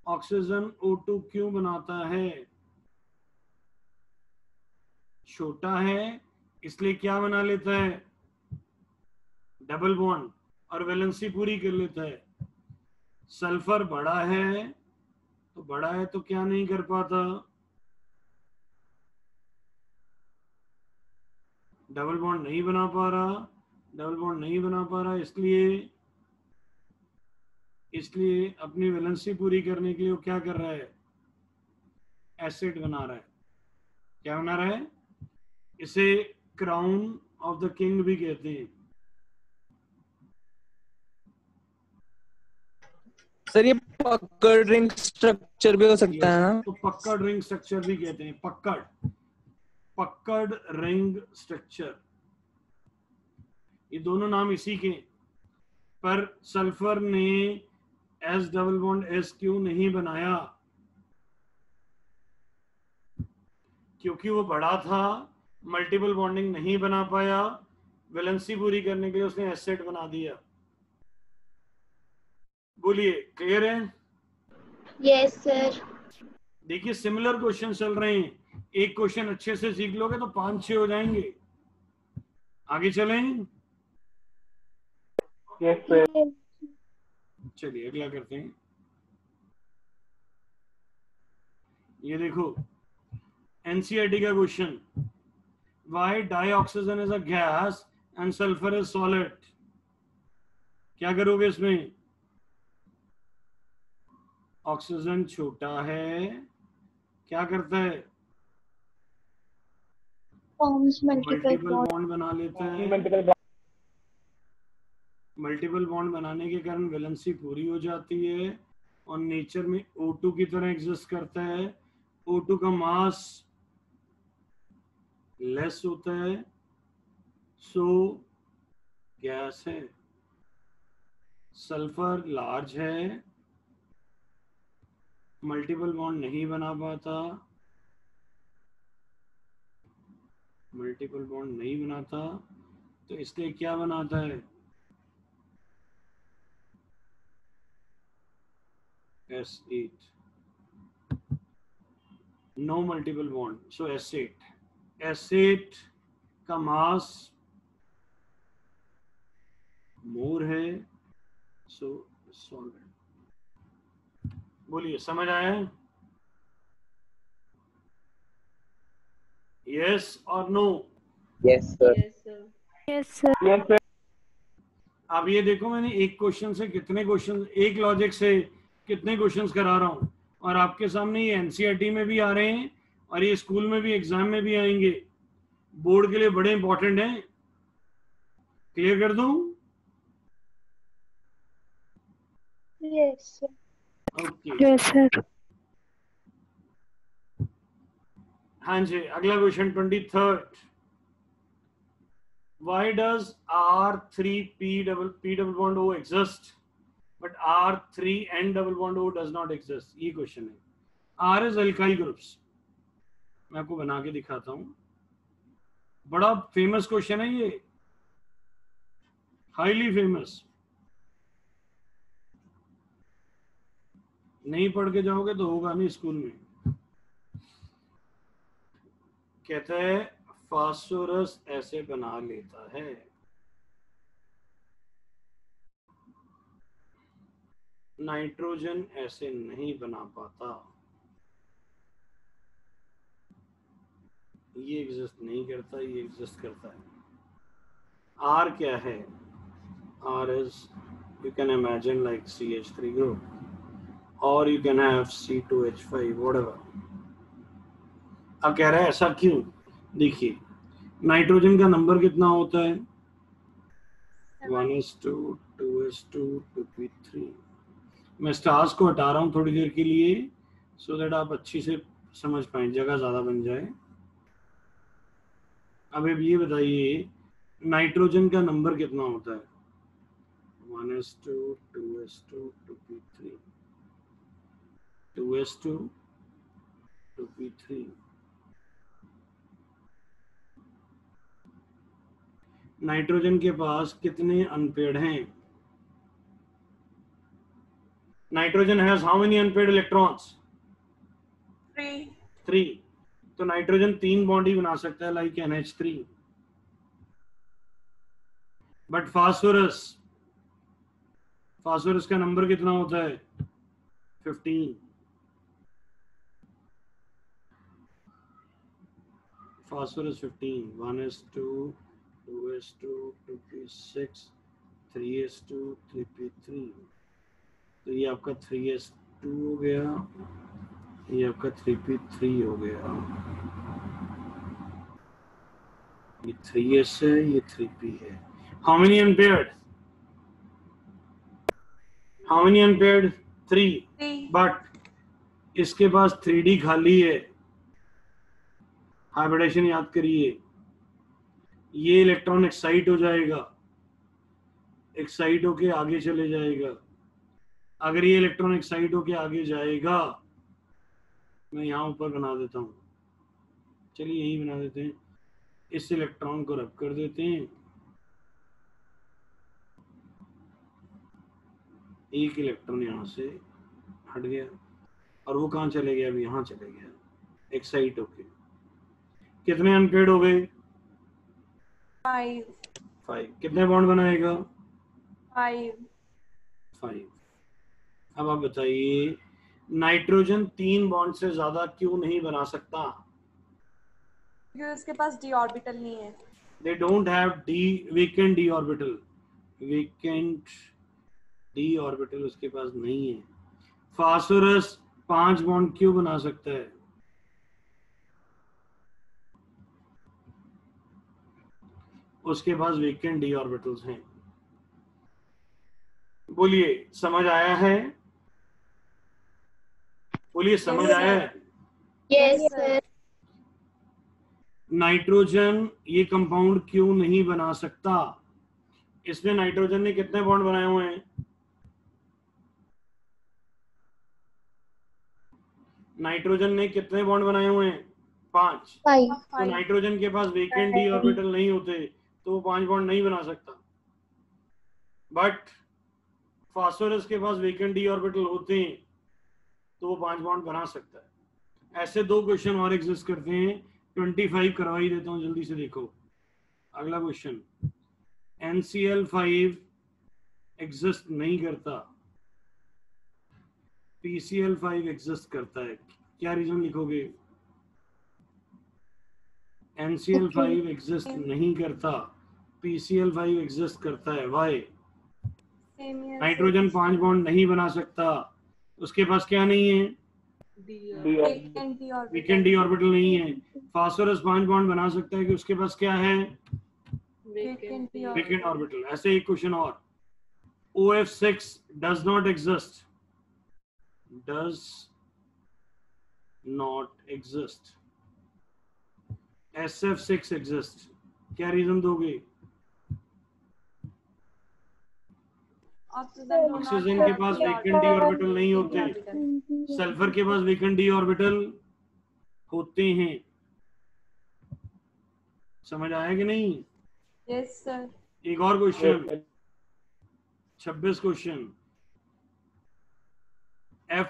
Oxygen O2 क्यों बनाता है? छोटा है इसलिए क्या बना लेता है? डबल बॉन्ड और वैलेंसी पूरी कर लेता है। सल्फर बड़ा है तो क्या नहीं कर पाता? डबल बॉन्ड नहीं बना पा रहा, इसलिए अपनी वैलेंसी पूरी करने के लिए वो क्या कर रहा है? एसिड बना रहा है। क्या बना रहा है? इसे क्राउन ऑफ द किंग भी कहते हैं। सर ये पकड़ रिंग स्ट्रक्चर भी हो सकता है ना? तो पकड़ रिंग स्ट्रक्चर भी कहते हैं। पकड़ रिंग स्ट्रक्चर, ये दोनों नाम इसी के। पर सल्फर ने एस डबल बॉन्ड एस क्यों नहीं बनाया? क्योंकि वो बड़ा था, मल्टीपल बॉन्डिंग नहीं बना पाया, वैलेंसी पूरी करने के लिए उसने एस सेट बना दिया। बोलिए, क्लियर है? Yes sir. देखिए सिमिलर क्वेश्चन चल रहे हैं, एक क्वेश्चन अच्छे से सीख लोगे तो 5-6 हो जाएंगे। आगे चलें? Yes sir. चलिए अगला करते हैं। ये देखो एनसीईआरटी का question, why dioxygen is a gas and sulphur is solid. क्या करोगे इसमें? ऑक्सीजन छोटा है, क्या करता है? Forms multiple multiple bond. Bond बना लेता है। मल्टीपल बॉन्ड बनाने के कारण वैलेंसी पूरी हो जाती है और नेचर में O2 की तरह एग्जिस्ट करता है। O2 का मास लेस होता है, सो गैस है। सल्फर लार्ज है, मल्टीपल बॉन्ड नहीं बना पाता, मल्टीपल बॉन्ड नहीं बनाता, तो इसलिए क्या बनाता है? S8, नो मल्टीपल बॉन्ड, सो S8। S8 का मास मोर है, सो सॉल्वेंट। बोलिए, समझ आया? यस और no? Yes sir. Yes sir. Yes sir. अब ये देखो, मैंने एक क्वेश्चन से कितने क्वेश्चन, एक लॉजिक से कितने क्वेश्चंस करा रहा हूं, और आपके सामने ये एनसीईआरटी में भी आ रहे हैं और ये स्कूल में भी, एग्जाम में भी आएंगे, बोर्ड के लिए बड़े इंपॉर्टेंट हैं। क्लियर कर दूं? Yes okay. Yes sir. हाँ जी, अगला question 23rd। Why does R3P double bond O exist but R3N double bond O does not exist? ये क्वेश्चन है। R is alkyl groups, मैं आपको बना के दिखाता हूं, बड़ा फेमस क्वेश्चन है ये, हाईली फेमस। नहीं पढ़ के जाओगे तो होगा नहीं स्कूल में। कहता है फास्फोरस ऐसे बना लेता है, नाइट्रोजन ऐसे नहीं बना पाता, ये एग्जिस्ट नहीं करता, ये एग्जिस्ट करता है। आर क्या है? R is, you can imagine like CH3 group or you can have C2H5 whatever। अब कह रहा है ऐसा क्यों? देखिए नाइट्रोजन का नंबर कितना होता है? 1s2 2s2 2p3। मैं स्टार्स को हटा रहा हूं थोड़ी देर के लिए सो दैट आप अच्छी से समझ पाए, जगह ज्यादा बन जाए। अब ये बताइए नाइट्रोजन का नंबर कितना होता है? 1s2 2s2 2p3 2s2 2p3। Nitrogen के पास कितने अनपेड हैं? Nitrogen has how many unpaired electrons? 3। तो नाइट्रोजन 3 बॉन्ड ही बना सकता है लाइक NH3। बट फास्फोरस का नंबर कितना होता है? 15। Phosphorus 15, 1s2 2s2 2p6 3s2 3p3। तो ये आपका 3s2 हो गया, ये आपका 3p3 हो गया, ये 3s है, ये 3p है। How many unpaired? How many unpaired? 3। But इसके पास 3d खाली है। हाइब्रिडेशन याद करिए, ये इलेक्ट्रॉन एक्साइट हो जाएगा, एक्साइट होके आगे चले जाएगा। अगर ये इलेक्ट्रॉन एक्साइट होके आगे जाएगा, मैं यहाँ ऊपर बना देता हूँ, चलिए यही बना देते हैं, इस इलेक्ट्रॉन को रब कर देते हैं, एक इलेक्ट्रॉन यहाँ से हट गया और वो कहाँ चले गया, अभी यहाँ चले गया एक्साइट होके। कितने अनपेड हो गए? 5। कितने बॉन्ड बनाएगा? 5। अब आप बताइए नाइट्रोजन 3 बॉन्ड से ज्यादा क्यों नहीं बना सकता? क्योंकि उसके पास d ऑर्बिटल नहीं है। They don't have vacant d orbital. Vacant d orbital उसके पास नहीं है। फास्फोरस 5 बॉन्ड क्यों बना सकता है? उसके पास वेकेंट d ऑर्बिटल्स हैं। बोलिए समझ आया है? बोलिए समझ आया है? Yes sir. नाइट्रोजन ये कंपाउंड क्यों नहीं बना सकता? इसमें नाइट्रोजन ने कितने बॉन्ड बनाए हुए हैं? नाइट्रोजन ने कितने बॉन्ड बनाए हुए हैं? 5। तो नाइट्रोजन के पास वेकेंट डी ऑर्बिटल नहीं होते तो वो 5 बॉन्ड नहीं बना सकता। बट फास्फोरस के पास वेकेंट डी ऑर्बिटल होते हैं तो वो 5 बॉन्ड बना सकता है। ऐसे 2 क्वेश्चन और एग्जिस्ट करते हैं, 25 करवा ही देता हूं जल्दी से। देखो अगला क्वेश्चन, NCl5 एग्जिस्ट नहीं करता, PCl5 एग्जिस्ट करता है, क्या रीजन लिखोगे? NCl5 एग्जिस्ट नहीं करता, PCl5 एग्जिस्ट करता है, वाई? नाइट्रोजन 5 बॉन्ड नहीं बना सकता, उसके पास क्या नहीं है? वेकेंट डी ऑर्बिटल नहीं है। फास्फोरस 5 बॉन्ड बना सकता है कि उसके पास क्या है? Vacant orbital. ऐसे एक क्वेश्चन और, OF6 does not exist, does not exist, SF6 exist, क्या रीजन दोगे? ऑक्सीजन के पास वेकेंट डी ऑर्बिटल नहीं होते, सल्फर के पास वेकेंट डी ऑर्बिटल होते हैं। समझ आया कि नहीं? Yes sir. एक और question, 26 question,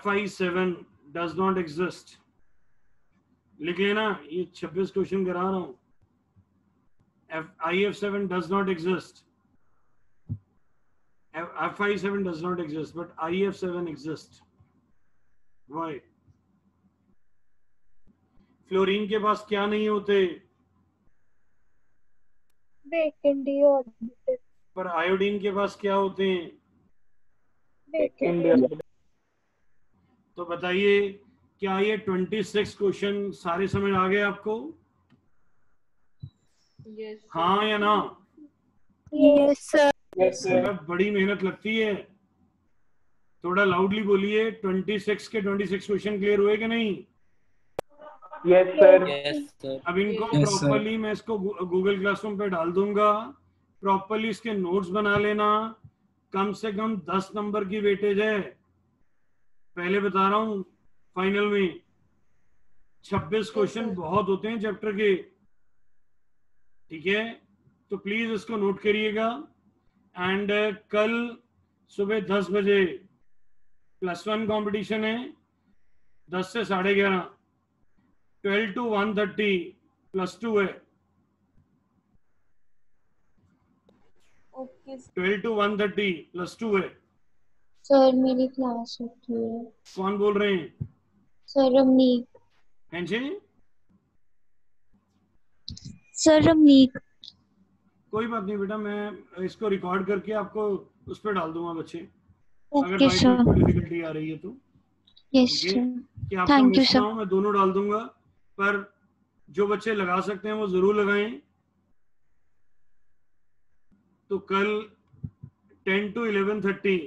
Fi7 does not exist, लिख लेना, ये 26 क्वेश्चन करा रहा हूं। IF7 does not exist, Fi7 does not exist, but IF7 exists. Why? Fluorine के पास क्या नहीं होते? Vacant D orbital. पर आयोडीन के पास क्या होते हैं? वेकेंट। तो बताइए क्या ये 26 क्वेश्चन सारे समझ आ गए आपको? हाँ या ना? Yes sir. बड़ी मेहनत लगती है, थोड़ा लाउडली बोलिए। 26 के 26 क्वेश्चन क्लियर हुए कि नहीं? Yes sir. अब इनको प्रॉपरली मैं इसको गूगल क्लासरूम पे डाल दूंगा, प्रॉपरली इसके नोट्स बना लेना। कम से कम 10 नंबर की वेटेज है, पहले बता रहा हूं। फाइनल में 26 क्वेश्चन बहुत होते हैं चैप्टर के, ठीक है? तो प्लीज इसको नोट करिएगा। एंड कल सुबह 10 बजे +1 कंपटीशन है, 10 से 11:30, 12 to 1:30 +2 है। ओके 12 to 1:30 +2 है। सर मेरी क्लास होती है। कौन बोल रहे हैं? सर रमनीक। हैं जी? सर रमनीक। कोई बात नहीं बेटा, मैं इसको रिकॉर्ड करके आपको उस पर डाल दूंगा बच्चे, अगर ओके सर। डिफिकल्टी आ रही है तो। यस ठीक है? सर। कि आपका थैंक यू मिस ना सर। हो, मैं दोनों डाल दूंगा, पर जो बच्चे लगा सकते हैं वो जरूर लगाएं। तो कल 10 to 11:30